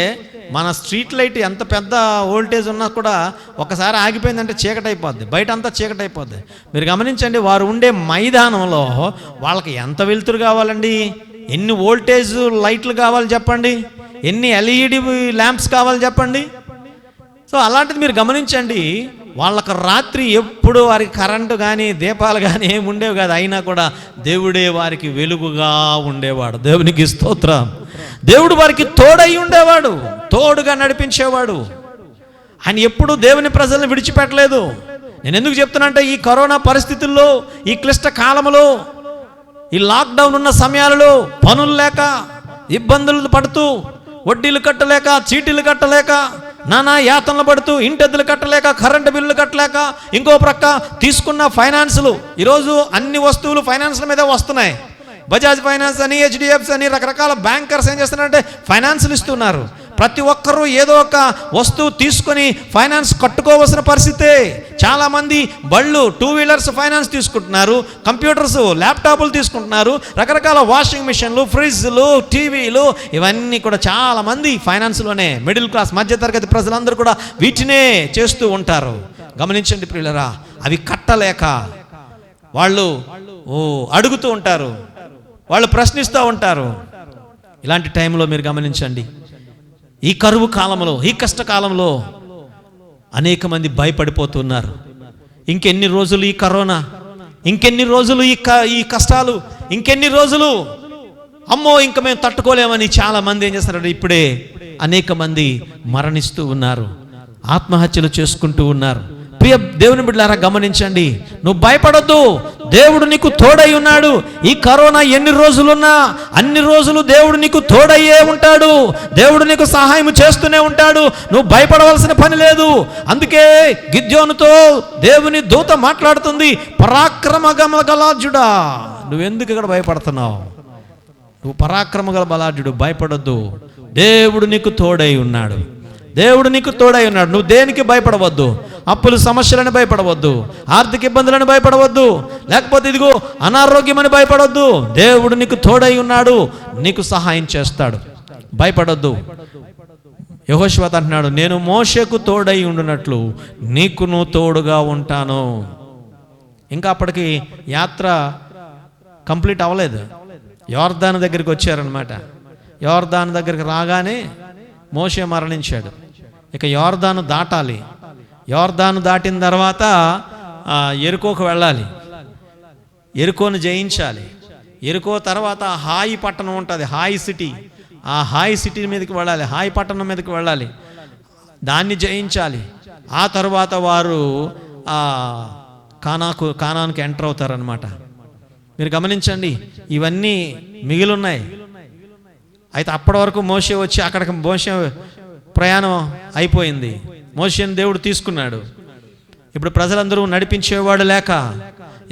మన స్ట్రీట్ లైట్ ఎంత పెద్ద వోల్టేజ్ ఉన్నా కూడా ఒకసారి ఆగిపోయిందంటే చీకటి అయిపోద్ది, బయట అంతా చీకటి అయిపోద్ది. మీరు గమనించండి, వారు ఉండే మైదానంలో వాళ్ళకి ఎంత వెలుతురు కావాలండి, ఎన్ని వోల్టేజ్ లైట్లు కావాలి చెప్పండి, ఎన్ని ఎల్ఈడి ల్యాంప్స్ కావాలి చెప్పండి. సో అలాంటిది మీరు గమనించండి. వాళ్ళకు రాత్రి ఎప్పుడు వారికి కరెంటు కానీ దీపాలు కానీ ఏమి ఉండేవి కాదు, అయినా కూడా దేవుడే వారికి వెలుగుగా ఉండేవాడు. దేవునికి స్తోత్రం. దేవుడు వారికి తోడై ఉండేవాడు, తోడుగా నడిపించేవాడు. ఆయన ఎప్పుడు దేవుని ప్రజల్ని విడిచిపెట్టలేదు. నేను ఎందుకు చెప్తున్నా అంటే, ఈ కరోనా పరిస్థితుల్లో, ఈ క్లిష్ట కాలంలో, ఈ లాక్డౌన్ ఉన్న సమయాలలో పనులు లేక ఇబ్బందులు పడుతూ, వడ్డీలు కట్టలేక, చీటీలు కట్టలేక, నానా యాతనలు పడుతూ, ఇంటెద్దులు కట్టలేక, కరెంటు బిల్లులు కట్టలేక, ఇంకో ప్రక్క తీసుకున్న ఫైనాన్సులు, ఈరోజు అన్ని వస్తువులు ఫైనాన్స్ల మీద వస్తున్నాయి. బజాజ్ ఫైనాన్స్ అని, హెచ్డిఎఫ్సి అని, రకరకాల బ్యాంకర్స్ ఏం చేస్తున్నారంటే ఫైనాన్సులు ఇస్తున్నారు. ప్రతి ఒక్కరూ ఏదో ఒక వస్తువు తీసుకొని ఫైనాన్స్ కట్టుకోవాల్సిన పరిస్థితే. చాలామంది బళ్ళు, 2 వీలర్స్ ఫైనాన్స్ తీసుకుంటున్నారు, కంప్యూటర్స్, ల్యాప్టాప్లు తీసుకుంటున్నారు, రకరకాల వాషింగ్ మిషన్లు, ఫ్రిడ్జ్లు, టీవీలు, ఇవన్నీ కూడా చాలామంది ఫైనాన్స్లోనే. మిడిల్ క్లాస్, మధ్యతరగతి ప్రజలందరూ కూడా వీటినే చేస్తూ ఉంటారు. గమనించండి ప్రియులరా, అవి కట్టలేక వాళ్ళు అడుగుతూ ఉంటారు, వాళ్ళు ప్రశ్నిస్తూ ఉంటారు. ఇలాంటి టైంలో మీరు గమనించండి, ఈ కరువు కాలంలో, ఈ కష్టకాలంలో అనేక మంది భయపడిపోతున్నారు. ఇంకెన్ని రోజులు ఈ కరోనా, ఇంకెన్ని రోజులు ఈ కష్టాలు, ఇంకెన్ని రోజులు, అమ్మో ఇంక మేము తట్టుకోలేమని చాలామంది ఏం చేస్తున్నారు, ఇప్పుడే అనేక మంది మరణిస్తూ ఉన్నారు, ఆత్మహత్యలు చేసుకుంటూ ఉన్నారు. ప్రియ దేవుని బిడ్డలారా గమనించండి, నువ్వు భయపడొద్దు, దేవుడు నీకు తోడై ఉన్నాడు. ఈ కరోనా ఎన్ని రోజులున్నా అన్ని రోజులు దేవుడు నీకు తోడయ్యే ఉంటాడు, దేవుడు నీకు సహాయం చేస్తూనే ఉంటాడు. నువ్వు భయపడవలసిన పని లేదు. అందుకే గిద్యోనుతో దేవుని దూత మాట్లాడుతుంది, పరాక్రమ గలాజుడా, నువ్వెందుకు ఇక్కడ భయపడుతున్నావు? నువ్వు పరాక్రమ గల బలాఢ్యుడు, భయపడొద్దు, దేవుడు నీకు తోడై ఉన్నాడు, దేవుడు నీకు తోడై ఉన్నాడు. నువ్వు దేనికి భయపడవద్దు, అప్పుల సమస్యలను భయపడవద్దు, ఆర్థిక ఇబ్బందులను భయపడవద్దు, లేకపోతే ఇదిగో అనారోగ్యమని భయపడవద్దు. దేవుడు నీకు తోడై ఉన్నాడు, నీకు సహాయం చేస్తాడు, భయపడొద్దు. యెహోషువ అంటున్నాడు, నేను మోషేకు తోడై ఉండునట్లు నీకును తోడుగా ఉంటాను. ఇంకా అప్పటికి యాత్ర కంప్లీట్ అవ్వలేదు. యోర్దాను దగ్గరికి వచ్చారనమాట. యోర్దాను దగ్గరికి రాగానే మోషే మరణించాడు. ఇక యోర్దాను దాటాలి. యోర్దాను దాటిన తర్వాత ఎరుకోకు వెళ్ళాలి, ఎరుకోను జయించాలి. ఎరుకో తర్వాత హాయి పట్టణం ఉంటుంది, హాయి సిటీ. ఆ హాయి సిటీ మీదకి వెళ్ళాలి, హాయి పట్టణం మీదకి వెళ్ళాలి, దాన్ని జయించాలి. ఆ తర్వాత వారు కానానికి ఎంటర్ అవుతారనమాట. మీరు గమనించండి, ఇవన్నీ మిగిలిన్నాయి. అయితే అప్పటి వరకు మోషే వచ్చి అక్కడికి మోషే ప్రయాణం అయిపోయింది, మోషేని దేవుడు తీసుకున్నాడు. ఇప్పుడు ప్రజలందరూ నడిపించేవాడు లేక,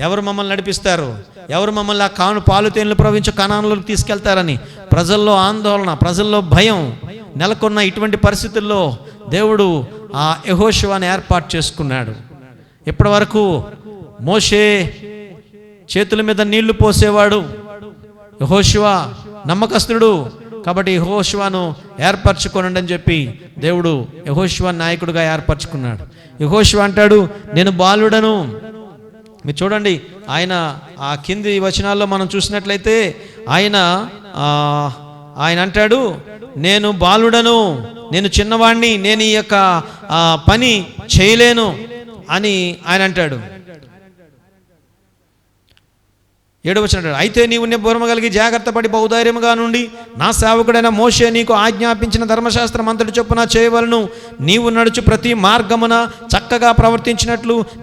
ఎవరు మమ్మల్ని నడిపిస్తారు, ఎవరు మమ్మల్ని ఆ పాలు తేనెలు ప్రవహించే కనాన్లోకి తీసుకెళ్తారని ప్రజల్లో ఆందోళన, ప్రజల్లో భయం నెలకొన్న ఇటువంటి పరిస్థితుల్లో దేవుడు ఆ యెహోషువని ఏర్పాటు చేసుకున్నాడు. ఇప్పటి వరకు మోషే చేతుల మీద నీళ్లు పోసేవాడు, యెహోషువ నమ్మకస్తుడు. కాబట్టి యెహోషువను ఏర్పరచుకోనండి అని చెప్పి దేవుడు యెహోషువ నాయకుడిగా ఏర్పరచుకున్నాడు. యెహోషువ అంటాడు, నేను బాలుడను. మీరు చూడండి, ఆయన ఆ కింది వచనాల్లో మనం చూసినట్లయితే ఆయన అంటాడు, నేను బాలుడను, నేను చిన్నవాణ్ణి, నేను ఈ యొక్క పని చేయలేను అని ఆయన అంటాడు. 7వ వచనం, అయితే నీవు నిబ్బరము కలిగి జాగ్రత్త పడి బహుధైర్యముగా నుండి నా సేవకుడైన మోషే నీకు ఆజ్ఞాపించిన ధర్మశాస్త్రం అంతటి చొప్పున చేయవలను. నీవు నడుచు ప్రతి మార్గమున చక్కగా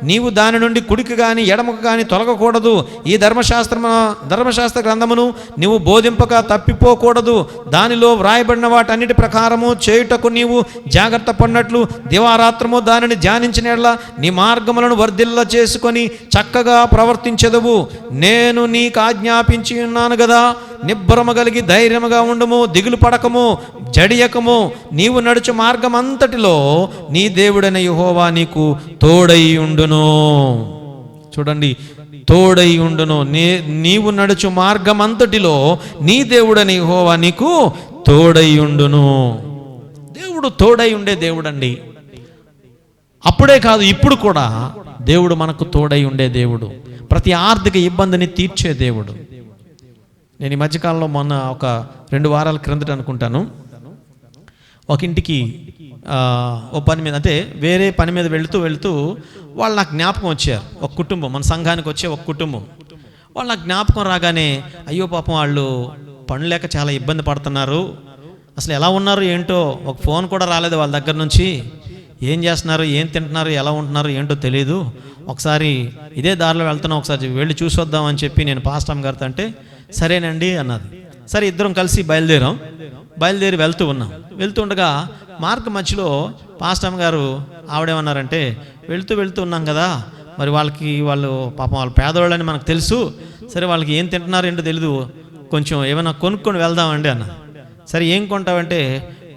నీవు దాని నుండి కుడికి కానీ ఎడమకు కానీ తొలగకూడదు. ఈ ధర్మశాస్త్ర గ్రంథమును నీవు బోధింపక తప్పిపోకూడదు. దానిలో వ్రాయబడిన వాటన్నిటి ప్రకారము చేయుటకు నీవు జాగ్రత్త పడినట్లు దివారాత్రము దానిని ధ్యానించిన యెడల నీ మార్గములను వర్ధిల్ల చేసుకొని చక్కగా ప్రవర్తించెదవు. నేను నీకు ఆజ్ఞాపించి ఉన్నాను కదా, నిబ్బరము కలిగి ధైర్యముగా ఉండుము, దిగులు పడకము, జడియకము. నీవు నడుచు మార్గం అంతటిలో నీ దేవుడైన యెహోవా నీకు తోడై ఉండును. చూడండి, తోడై ఉండును. నీవు నడుచు మార్గం అంతటిలో నీ దేవుడైన యెహోవా నీకు తోడై ఉండును. దేవుడు తోడై ఉండే దేవుడండి. అప్పుడే కాదు, ఇప్పుడు కూడా దేవుడు మనకు తోడై ఉండే దేవుడు, ప్రతి ఆర్థిక ఇబ్బందిని తీర్చే దేవుడు. నేను ఈ మధ్యకాలంలో మొన్న ఒక 2 వారాల క్రిందట అనుకుంటాను, ఒక ఇంటికి ఓ పని మీద, అంటే వేరే పని మీద వెళుతూ వాళ్ళు నాకు జ్ఞాపకం వచ్చారు. ఒక కుటుంబం, మన సంఘానికి వచ్చే ఒక కుటుంబం. వాళ్ళు నాకు జ్ఞాపకం రాగానే, అయ్యో పాపం వాళ్ళు పనులు లేక చాలా ఇబ్బంది పడుతున్నారు, అసలు ఎలా ఉన్నారు ఏంటో, ఒక ఫోన్ కూడా రాలేదు వాళ్ళ దగ్గర నుంచి, ఏం చేస్తున్నారు, ఏం తింటున్నారు, ఎలా ఉంటున్నారు ఏంటో తెలియదు, ఒకసారి ఇదే దారిలో వెళ్తున్నాం, ఒకసారి వెళ్ళి చూసొద్దాం అని చెప్పి నేను పాస్టర్ గారితో అంటే సరేనండి అన్నది. సరే, ఇద్దరం కలిసి బయలుదేరి వెళ్తుండగా మార్గం మధ్యలో పాస్టర్ గారు ఆవిడేమన్నారంటే, వెళ్తూ ఉన్నాం కదా, మరి వాళ్ళు పాపం వాళ్ళు పేదవాళ్ళని మనకు తెలుసు, సరే వాళ్ళకి ఏం తింటున్నారు ఏంటో తెలీదు, కొంచెం ఏమైనా కొనుక్కొని వెళ్దామండి అన్న. సరే, ఏం కొంటావంటే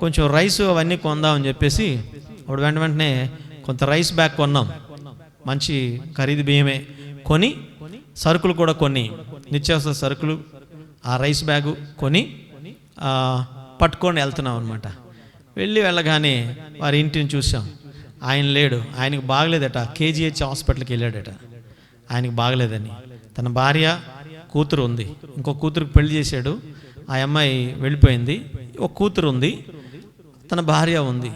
కొంచెం రైస్ అవన్నీ కొందామని చెప్పేసి అప్పుడు వెంటనే కొంత రైస్ బ్యాగ్ కొన్నాం. మంచి ఖరీదు బియ్యమే కొని, సరుకులు కూడా కొన్ని, నిత్యావసర సరుకులు ఆ రైస్ బ్యాగు కొని పట్టుకొని వెళ్తున్నాం అనమాట. వెళ్ళగానే వారి ఇంటిని చూసాం. ఆయన లేడు, ఆయనకు బాగలేదట. కేజీహెచ్ హాస్పిటల్కి వెళ్ళాడట. ఆయనకు బాగలేదని. తన భార్య, కూతురు ఉంది. ఇంకో కూతురుకి పెళ్లి చేశాడు. ఆ అమ్మాయి వెళ్ళిపోయింది. ఒక కూతురు ఉంది, తన భార్య ఉంది.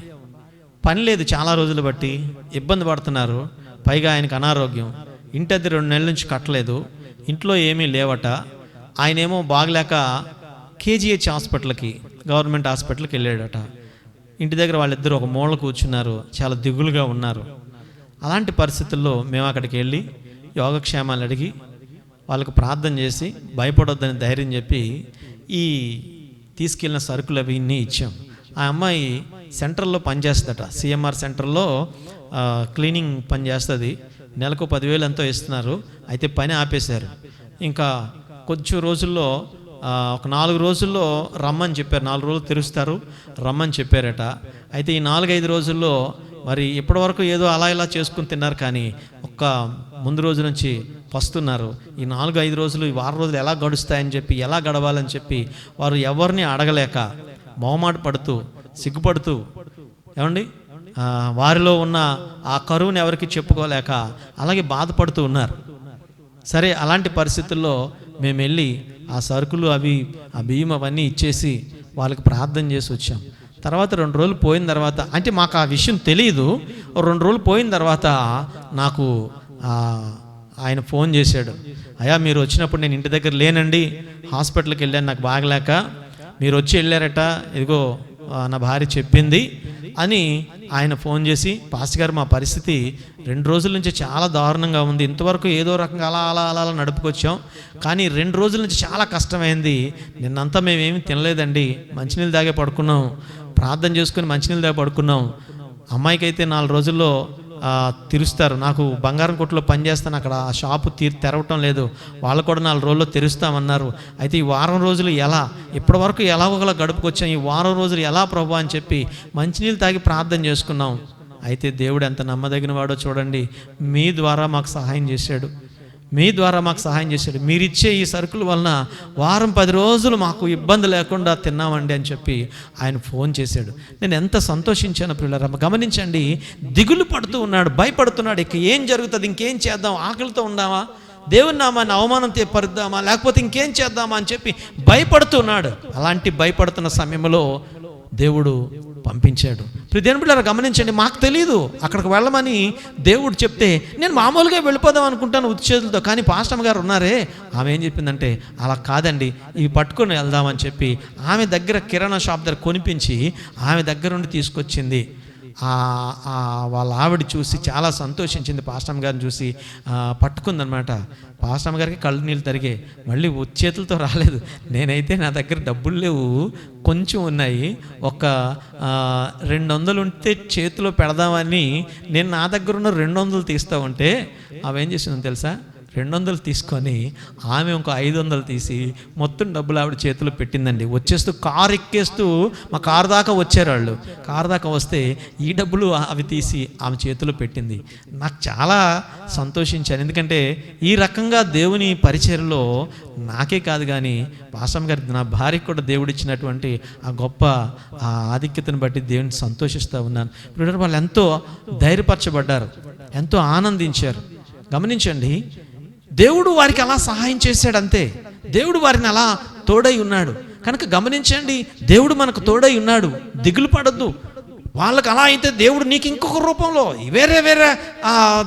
పని లేదు, చాలా రోజులు బట్టి ఇబ్బంది పడుతున్నారు. పైగా ఆయనకు అనారోగ్యం, ఇంటి అద్దె 2 నెలల నుంచి కట్టలేదు, ఇంట్లో ఏమీ లేవట. ఆయనేమో బాగలేక కేజీహెచ్ హాస్పిటల్కి, గవర్నమెంట్ హాస్పిటల్కి వెళ్ళాడట. ఇంటి దగ్గర వాళ్ళిద్దరూ ఒక మూల కూర్చున్నారు, చాలా దిగులుగా ఉన్నారు. అలాంటి పరిస్థితుల్లో మేము అక్కడికి వెళ్ళి యోగక్షేమాలు అడిగి వాళ్ళకు ప్రార్థన చేసి భయపడొద్దని ధైర్యం చెప్పి ఈ తీసుకెళ్ళిన సరుకులు అవన్నీ ఇచ్చాం. ఆ అమ్మాయి సెంటర్లో పనిచేస్తుందట, సిఎంఆర్ సెంటర్లో క్లీనింగ్ పని చేస్తుంది. నెలకు 10,000 ఎంతో ఇస్తున్నారు. అయితే పని ఆపేశారు. ఇంకా కొంచెం రోజుల్లో ఒక 4 రోజుల్లో రమ్మని చెప్పారు. 4 రోజులు తెరుస్తారు, రమ్మని చెప్పారట. అయితే ఈ 4-5 రోజుల్లో మరి ఇప్పటివరకు ఏదో అలా ఇలా చేసుకుని తిన్నారు, కానీ ఒక్క ముందు రోజు నుంచి పస్తున్నారు. ఈ 4-5 రోజులు, ఈ వారం రోజులు ఎలా గడుస్తాయని చెప్పి, ఎలా గడవాలని చెప్పి వారు ఎవరిని అడగలేక, మొహమాట పడుతూ, సిగ్గుపడుతూ, ఏమండి వారిలో ఉన్న ఆ కరువుని ఎవరికి చెప్పుకోలేక అలాగే బాధపడుతూ ఉన్నారు. సరే, అలాంటి పరిస్థితుల్లో మేము వెళ్ళి ఆ సరుకులు అవి, ఆ బియ్యం అవన్నీ ఇచ్చేసి వాళ్ళకి ప్రార్థన చేసి వచ్చాం. తర్వాత 2 రోజులు పోయిన తర్వాత, అంటే మాకు ఆ విషయం తెలియదు. 2 రోజులు పోయిన తర్వాత నాకు ఆయన ఫోన్ చేశాడు. అయ్యా, మీరు వచ్చినప్పుడు నేను ఇంటి దగ్గర లేనండి, హాస్పిటల్కి వెళ్ళాను, నాకు బాగలేక. మీరు వచ్చి వెళ్ళారట, ఇదిగో నా భార్య చెప్పింది అని ఆయన ఫోన్ చేసి, పాస్టర్ గారు మా పరిస్థితి 2 రోజుల నుంచి చాలా దారుణంగా ఉంది. ఇంతవరకు ఏదో రకంగా అలా అలా అలా అలా నడుపుకొచ్చాం, కానీ 2 రోజుల నుంచి చాలా కష్టమైంది. నిన్నంతా మేమేమి తినలేదండి, మంచినీళ్ళు తాగే పడుకున్నాం, ప్రార్థన చేసుకుని మంచినీళ్ళు తాగే పడుకున్నాం. అమ్మాయికి అయితే 4 రోజుల్లో తెరుస్తారు. నాకు బంగారం కొట్టులో పనిచేస్తాను, అక్కడ ఆ షాపు తెరవటం లేదు, వాళ్ళు కూడా 4 రోజుల్లో తెరుస్తామన్నారు. అయితే ఈ వారం రోజులు ఎలా, ఇప్పటి వరకు ఎలాగోలా గడుపుకొచ్చాం, ఈ వారం రోజులు ఎలా ప్రభు అని చెప్పి మంచినీళ్ళు తాగి ప్రార్థన చేసుకున్నాం. అయితే దేవుడు ఎంత నమ్మదగిన వాడో చూడండి. మీ ద్వారా మాకు సహాయం చేశాడు, మీ ద్వారా మాకు సహాయం చేశాడు. మీరిచ్చే ఈ సరుకుల వలన వారం 10 రోజులు మాకు ఇబ్బంది లేకుండా తిన్నామండి అని చెప్పి ఆయన ఫోన్ చేశాడు. నేను ఎంత సంతోషించాను ప్రియులారా. గమనించండి, దిగులు పడుతూ ఉన్నాడు, భయపడుతున్నాడు. ఇక ఏం జరుగుతుంది, ఇంకేం చేద్దాం, ఆకలితో ఉందామా, దేవుని నామాన్ని అవమానం పరుద్దామా, లేకపోతే ఇంకేం చేద్దామా అని చెప్పి భయపడుతున్నాడు. అలాంటి భయపడుతున్న సమయంలో దేవుడు పంపించాడు. దేవుని బిడ్డలారా గమనించండి, మాకు తెలియదు అక్కడికి వెళ్ళమని దేవుడు చెప్తే నేను మామూలుగా వెళ్ళిపోదాం అనుకుంటాను ఉత్చేతులతో, కానీ పాస్టమ్ గారు ఉన్నారే, ఆమె ఏం చెప్పిందంటే అలా కాదండి, ఇవి పట్టుకొని వెళ్దామని చెప్పి ఆమె దగ్గర కిరాణా షాప్ దగ్గర కొనిపించి ఆమె దగ్గర నుండి తీసుకొచ్చింది. వాళ్ళ ఆవిడ చూసి చాలా సంతోషించింది, పాస్టమ్ గారిని చూసి పట్టుకుందనమాట. పాస్టమ్ గారికి కళ్ళు నీళ్ళు తరిగే, మళ్ళీ చేతులతో రాలేదు. నేనైతే నా దగ్గర డబ్బులు లేవు, కొంచెం ఉన్నాయి, ఒక 200 ఉంటే చేతిలో పెడదామని నేను నా దగ్గర ఉన్న 200 తీస్తూ ఉంటే ఆమె ఏం చేసిందో తెలుసా, 200 తీసుకొని ఆమె ఇంకో 500 తీసి మొత్తం డబ్బులు ఆవిడ చేతిలో పెట్టిందండి. వచ్చేస్తూ కారు ఎక్కేస్తూ మా కారు దాకా వచ్చారు వాళ్ళు. కారు దాకా వస్తే ఈ డబ్బులు అవి తీసి ఆమె చేతిలో పెట్టింది. నాకు చాలా సంతోషించాను, ఎందుకంటే ఈ రకంగా దేవుని పరిచర్యలో నాకే కాదు కానీ పాస్టమ్ గారి, నా భార్యకు కూడా దేవుడు ఇచ్చినటువంటి ఆ గొప్ప ఆధిక్యతను బట్టి దేవుని సంతోషిస్తూ ఉన్నాను. ఇప్పుడు వాళ్ళు ఎంతో ధైర్యపరచబడ్డారు, ఎంతో ఆనందించారు. గమనించండి, దేవుడు వారికి అలా సహాయం చేశాడు, అంతే. దేవుడు వారిని అలా తోడై ఉన్నాడు కనుక గమనించండి, దేవుడు మనకు తోడై ఉన్నాడు, దిగులు పడద్దు. వాళ్ళకి అలా అయితే దేవుడు నీకు ఇంకొక రూపంలో వేరే వేరే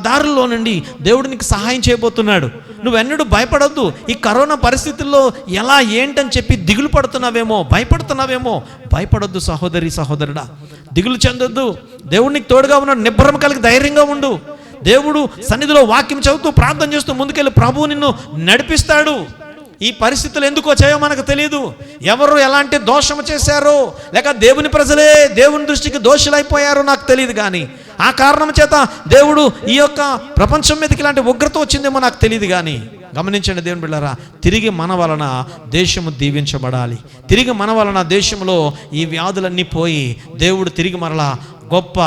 దారుల్లో నుండి దేవుడు నీకు సహాయం చేయబోతున్నాడు. నువ్వెన్నడూ భయపడొద్దు. ఈ కరోనా పరిస్థితుల్లో ఎలా ఏంటని చెప్పి దిగులు పడుతున్నావేమో, భయపడుతున్నావేమో, భయపడొద్దు సహోదరి సహోదరుడా, దిగులు చెందొద్దు. దేవుడు నీకు తోడుగా ఉన్నాడు, నిబ్బరం కలిగి ధైర్యంగా ఉండు. దేవుడు సన్నిధిలో వాక్యం చదువుతూ ప్రార్థన చేస్తూ ముందుకెళ్ళి ప్రభువు నిన్ను నడిపిస్తాడు. ఈ పరిస్థితులు ఎందుకు వచ్చాయో మనకు తెలియదు, ఎవరు ఎలాంటి దోషము చేశారో, లేక దేవుని ప్రజలే దేవుని దృష్టికి దోషులైపోయారో నాకు తెలియదు, కానీ ఆ కారణం చేత దేవుడు ఈ యొక్క ప్రపంచం మీదకి ఇలాంటి ఉగ్రత వచ్చిందేమో నాకు తెలియదు, కానీ గమనించండి దేవుని బిడ్డలారా, తిరిగి మన వలన దేశము దీవించబడాలి. తిరిగి మన వలన దేశంలో ఈ వ్యాధులన్నీ పోయి దేవుడు తిరిగి మరలా గొప్ప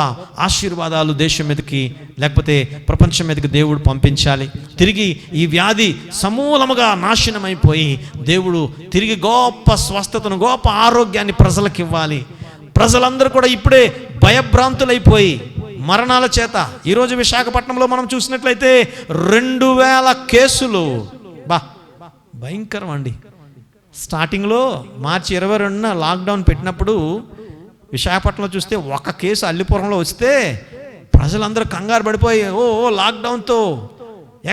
ఆశీర్వాదాలు దేశం మీదకి లేకపోతే ప్రపంచం మీదకి దేవుడు పంపించాలి. తిరిగి ఈ వ్యాధి సమూలముగా నాశనమైపోయి దేవుడు తిరిగి గొప్ప స్వస్థతను, గొప్ప ఆరోగ్యాన్ని ప్రజలకు ఇవ్వాలి. ప్రజలందరూ కూడా ఇప్పుడే భయభ్రాంతులైపోయి మరణాల చేత, ఈరోజు విశాఖపట్నంలో మనం చూసినట్లయితే 2000 కేసులు. భయంకరం అండి. స్టార్టింగ్లో మార్చి 22న లాక్డౌన్ పెట్టినప్పుడు విశాఖపట్నంలో చూస్తే ఒక కేసు అల్లిపురంలో వస్తే ప్రజలందరూ కంగారు పడిపోయి లాక్డౌన్తో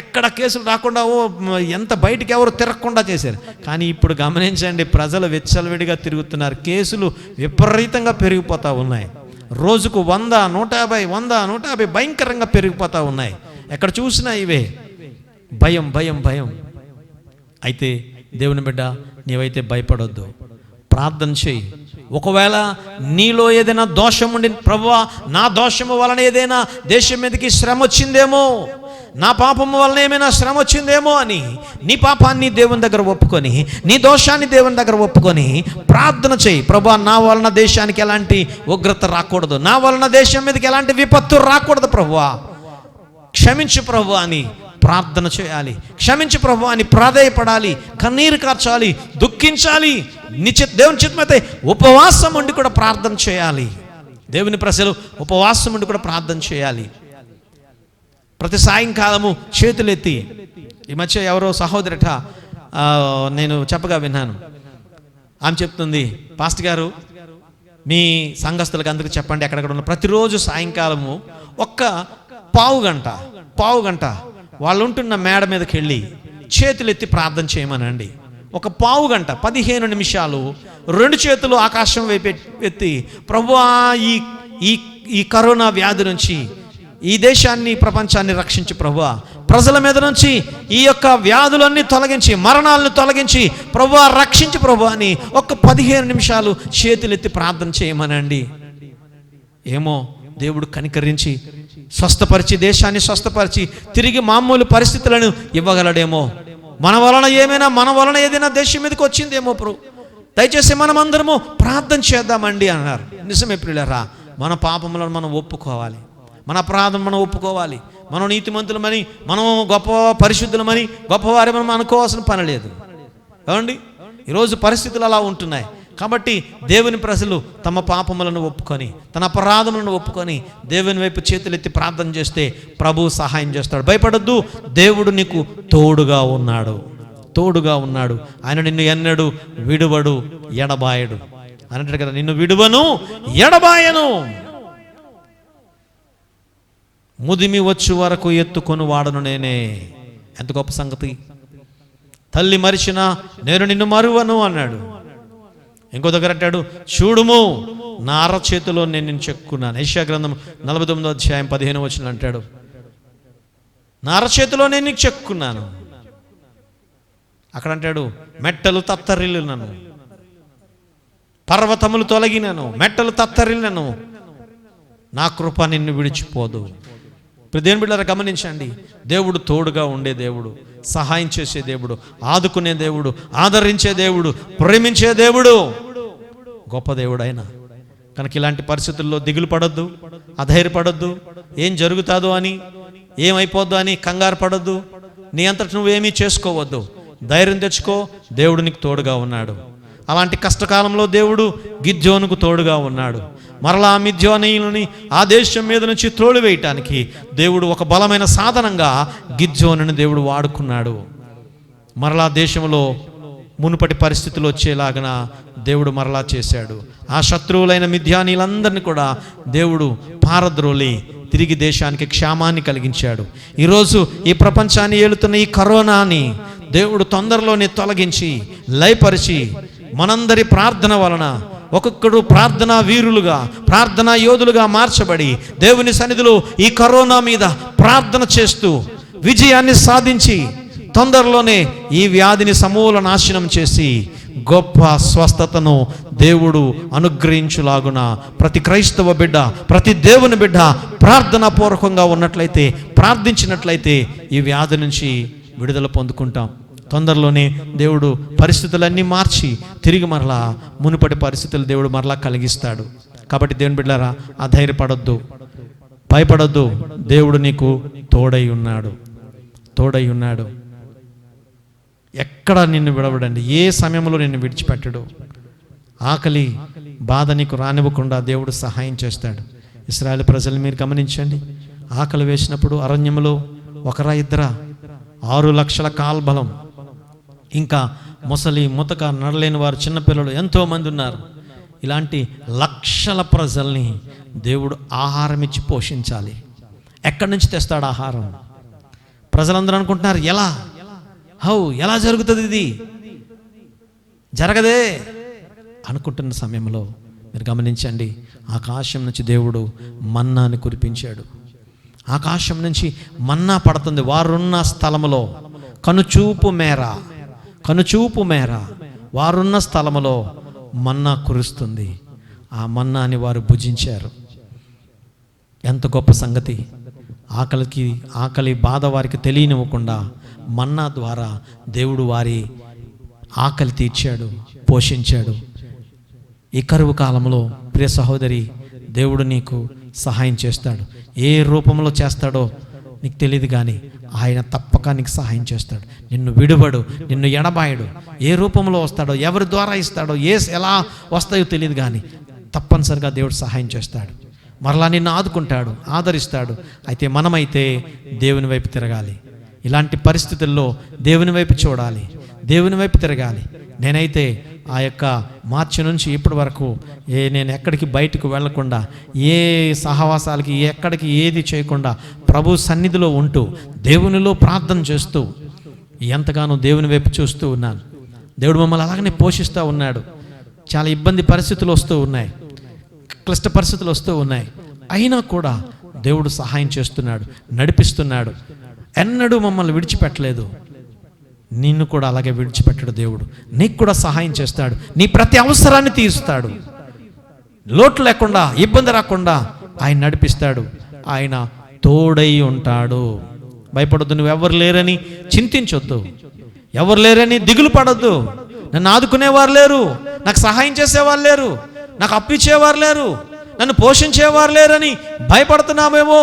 ఎక్కడ కేసులు రాకుండా ఎంత బయటికి ఎవరు తిరగకుండా చేశారు. కానీ ఇప్పుడు గమనించండి, ప్రజలు విచ్చలవిడిగా తిరుగుతున్నారు. కేసులు విపరీతంగా పెరిగిపోతూ ఉన్నాయి. రోజుకు 100, 150 భయంకరంగా పెరిగిపోతూ ఉన్నాయి. ఎక్కడ చూసినా ఇవే భయం భయం భయం. అయితే దేవుని బిడ్డ, నీవైతే భయపడొద్దు, ప్రార్థన చేయి. ఒకవేళ నీలో ఏదైనా దోషం ఉండి, ప్రభువా నా దోషము వలన ఏదైనా దేశం మీదకి శ్రమ వచ్చిందేమో, నా పాపము వలన ఏమైనా శ్రమ వచ్చిందేమో అని నీ పాపాన్ని దేవుని దగ్గర ఒప్పుకొని, నీ దోషాన్ని దేవుని దగ్గర ఒప్పుకొని ప్రార్థన చేయి. ప్రభువా నా వలన దేశానికి ఎలాంటి ఉగ్రత రాకూడదు, నా వలన దేశం మీదకి ఎలాంటి విపత్తు రాకూడదు ప్రభువా, క్షమించు ప్రభువా అని ప్రార్థన చేయాలి. క్షమించు ప్రభువా అని ప్రాధేయపడాలి, కన్నీరు కార్చాలి, దుఃఖించాలి. దేవుని చిత్తమైతే ఉపవాసం ఉండి కూడా ప్రార్థన చేయాలి. దేవుని ప్రజలు ఉపవాసం ఉండి కూడా ప్రార్థన చేయాలి. ప్రతి సాయంకాలము చేతులెత్తి, ఈ మధ్య ఎవరో సహోదరట నేను చెప్పగా విన్నాను. ఆమె చెప్తుంది, పాస్టర్ గారు మీ సంఘస్థులకు అందరికీ చెప్పండి, ఎక్కడెక్కడ ఉన్న ప్రతిరోజు సాయంకాలము ఒక్క పావు గంట వాళ్ళు ఉంటున్న మేడ మీదకి వెళ్ళి చేతులెత్తి ప్రార్థన చేయమనండి. ఒక పావు గంట 15 నిమిషాలు 2 చేతులు ఆకాశం వైపు ఎత్తి, ప్రభువా ఈ కరోనా వ్యాధి నుంచి ఈ దేశాన్ని, ప్రపంచాన్ని రక్షించి ప్రభువా, ప్రజల మీద నుంచి ఈ యొక్క వ్యాధులన్నీ తొలగించి, మరణాలను తొలగించి ప్రభువా రక్షించి ప్రభువా అని ఒక 15 నిమిషాలు చేతులెత్తి ప్రార్థన చేయమనండి. ఏమో దేవుడు కనికరించి స్వస్థపరిచి, దేశాన్ని స్వస్థపరిచి తిరిగి మామూలు పరిస్థితులను ఇవ్వగలడేమో. మన వలన ఏదైనా దేశం మీదకి వచ్చిందేమో ప్రభు, దయచేసి మనమందరము ప్రార్థన చేద్దామండి అన్నారు. నిజమే ప్రియులారా, మన పాపములను మనం ఒప్పుకోవాలి, మన అపరాధం మనం ఒప్పుకోవాలి. మనం నీతిమంతులమని, మనం గొప్ప పరిశుద్ధులమని, గొప్పవారి మనం అనుకోవాల్సిన పని లేదు. ఏమండి, ఈరోజు పరిస్థితులు అలా ఉంటున్నాయి. కాబట్టి దేవుని ప్రజలు తమ పాపములను ఒప్పుకొని, తన అపరాధములను ఒప్పుకొని దేవుని వైపు చేతులెత్తి ప్రార్థన చేస్తే ప్రభు సహాయం చేస్తాడు. భయపడొద్దు, దేవుడు నీకు తోడుగా ఉన్నాడు. ఆయన నిన్ను ఎన్నడు విడువడు, ఎడబాయడు అన్నట్టు కదా. నిన్ను విడువను, ఎడబాయను, ముదిమి వచ్చు వరకు ఎత్తుకొని వాడను నేనే. ఎంత గొప్ప సంగతి. తల్లి మరిచినా నేను నిన్ను మరువను అన్నాడు. ఇంకో దగ్గర అంటాడు, చూడుము నా అరచేతిలో నేను నిన్ను చెక్కున్నాను. యెషయా గ్రంథం 49వ అధ్యాయం 15వ వచనం అంటాడు, నా అరచేతిలో నేను నీకు చెక్కున్నాను. అక్కడ అంటాడు, మెట్టలు తత్తరిల్లినను, పర్వతములు తొలగినను, మెట్టలు తత్తరిల్లినను, నా కృప నిన్ను విడిచిపోదు. దేవుని బిడ్డలారా గమనించండి, దేవుడు తోడుగా ఉండే దేవుడు, సహాయం చేసే దేవుడు, ఆదుకునే దేవుడు, ఆదరించే దేవుడు, ప్రేమించే దేవుడు, గొప్ప దేవుడు ఆయన. కనుక ఇలాంటి పరిస్థితుల్లో దిగులు పడొద్దు, అధైర్యపడొద్దు, ఏం జరుగుతుందో అని, ఏమైపోద్దు అని కంగారు పడొద్దు, నీ అంతటి నువ్వేమీ చేసుకోవద్దు. ధైర్యం తెచ్చుకో, దేవుడు నీకు తోడుగా ఉన్నాడు. అలాంటి కష్టకాలంలో దేవుడు గిద్యోనుకు తోడుగా ఉన్నాడు. మరలా మిద్యోనీయులని ఆ దేశం మీద నుంచి త్రోలివేయటానికి దేవుడు ఒక బలమైన సాధనంగా గిద్యోనుని దేవుడు వాడుకున్నాడు. మరలా దేశంలో మునుపటి పరిస్థితులు వచ్చేలాగన దేవుడు మరలా చేశాడు. ఆ శత్రువులైన మిద్యానీయులందరినీ కూడా దేవుడు పారద్రోలి తిరిగి దేశానికి క్షేమాన్ని కలిగించాడు. ఈరోజు ఈ ప్రపంచాన్ని ఏలుతున్న ఈ కరోనాని దేవుడు తొందరలోనే తొలగించి లయపరిచి మనందరి ప్రార్థన వలన ఒక్కొక్కడు ప్రార్థనా వీరులుగా, ప్రార్థనా యోధులుగా మార్చబడి దేవుని సన్నిధిలో ఈ కరోనా మీద ప్రార్థన చేస్తూ విజయాన్ని సాధించి తొందరలోనే ఈ వ్యాధిని సమూల నాశనం చేసి గొప్ప స్వస్థతను దేవుడు అనుగ్రహించులాగున ప్రతి క్రైస్తవ బిడ్డ, ప్రతి దేవుని బిడ్డ ప్రార్థనా పూర్వకంగా ఉన్నట్లయితే, ప్రార్థించినట్లయితే ఈ వ్యాధి నుంచి విడుదల పొందుకుంటాం. తొందరలోనే దేవుడు పరిస్థితులన్నీ మార్చి తిరిగి మరలా మునుపటి పరిస్థితులు దేవుడు మరలా కలిగిస్తాడు. కాబట్టి దేవుని బిడ్డలారా, అధైర్యపడొద్దు, భయపడొద్దు. దేవుడు నీకు తోడై ఉన్నాడు, తోడై ఉన్నాడు. ఎక్కడ నిన్ను విడవడండి, ఏ సమయంలో నిన్ను విడిచిపెట్టడు. ఆకలి బాధ నీకు రానివ్వకుండా దేవుడు సహాయం చేస్తాడు. ఇశ్రాయేలు ప్రజలు మీరు గమనించండి, ఆకలి వేసినప్పుడు అరణ్యంలో ఒకరా ఇద్దరా 6 లక్షల కాల్బలం, ఇంకా ముసలి ముతక నడలేని వారు, చిన్నపిల్లలు ఎంతోమంది ఉన్నారు. ఇలాంటి లక్షల ప్రజల్ని దేవుడు ఆహారం ఇచ్చి పోషించాలి. ఎక్కడి నుంచి తెస్తాడు ఆహారం? ప్రజలందరూ అనుకుంటున్నారు, ఎలా జరుగుతుంది, ఇది జరగదే అనుకుంటున్న సమయంలో మీరు గమనించండి, ఆకాశం నుంచి దేవుడు మన్నాని కురిపించాడు. ఆకాశం నుంచి మన్నా పడుతుంది. వారున్న స్థలములో కనుచూపు మేర వారున్న స్థలములో మన్నా కురుస్తుంది. ఆ మన్నాని వారు భుజించారు. ఎంత గొప్ప సంగతి! ఆకలి బాధ వారికి తెలియనివ్వకుండా మన్నా ద్వారా దేవుడు వారి ఆకలి తీర్చాడు, పోషించాడు. ఈ కరువు కాలంలో ప్రియ సహోదరి, దేవుడు నీకు సహాయం చేస్తాడు. ఏ రూపంలో చేస్తాడో నీకు తెలియదు, కానీ ఆయన తప్పక నీకు సహాయం చేస్తాడు. నిన్ను విడువడు, నిన్ను ఎడబాయడు. ఏ రూపంలో వస్తాడో, ఎవరి ద్వారా ఇస్తాడో, ఎలా వస్తాయో తెలియదు, కానీ తప్పనిసరిగా దేవుడు సహాయం చేస్తాడు. మరలా నిన్ను ఆదుకుంటాడు, ఆదరిస్తాడు. అయితే మనమైతే దేవుని వైపు తిరగాలి. ఇలాంటి పరిస్థితుల్లో దేవుని వైపు చూడాలి, దేవుని వైపు తిరగాలి. నేనైతే ఆ యొక్క మార్చి నుంచి ఇప్పటి వరకు నేను ఎక్కడికి బయటకు వెళ్లకుండా, ఏ సహవాసాలకి ఎక్కడికి ఏది చేయకుండా ప్రభు సన్నిధిలో ఉంటూ దేవునిలో ప్రార్థన చేస్తూ ఎంతగానో దేవుని వైపు చూస్తూ ఉన్నాను. దేవుడు మమ్మల్ని అలాగనే పోషిస్తూ ఉన్నాడు. చాలా ఇబ్బంది పరిస్థితులు వస్తూ ఉన్నాయి, క్లిష్ట పరిస్థితులు వస్తూ ఉన్నాయి. అయినా కూడా దేవుడు సహాయం చేస్తున్నాడు, నడిపిస్తున్నాడు. ఎన్నడూ మమ్మల్ని విడిచిపెట్టలేదు. నిన్ను కూడా అలాగే విడిచిపెట్టడు దేవుడు. నీకు కూడా సహాయం చేస్తాడు, నీ ప్రతి అవసరాన్ని తీరుస్తాడు. లోటు లేకుండా, ఇబ్బంది రాకుండా ఆయన నడిపిస్తాడు. ఆయన తోడై ఉంటాడు. భయపడొద్దు. నువ్వు ఎవరు లేరని చింతించొద్దు, ఎవరు లేరని దిగులు పడొద్దు. నన్ను ఆదుకునేవారు లేరు, నాకు సహాయం చేసేవారు లేరు, నాకు అప్పిచ్చేవారు లేరు, నన్ను పోషించేవారు లేరని భయపడుతున్నామేమో.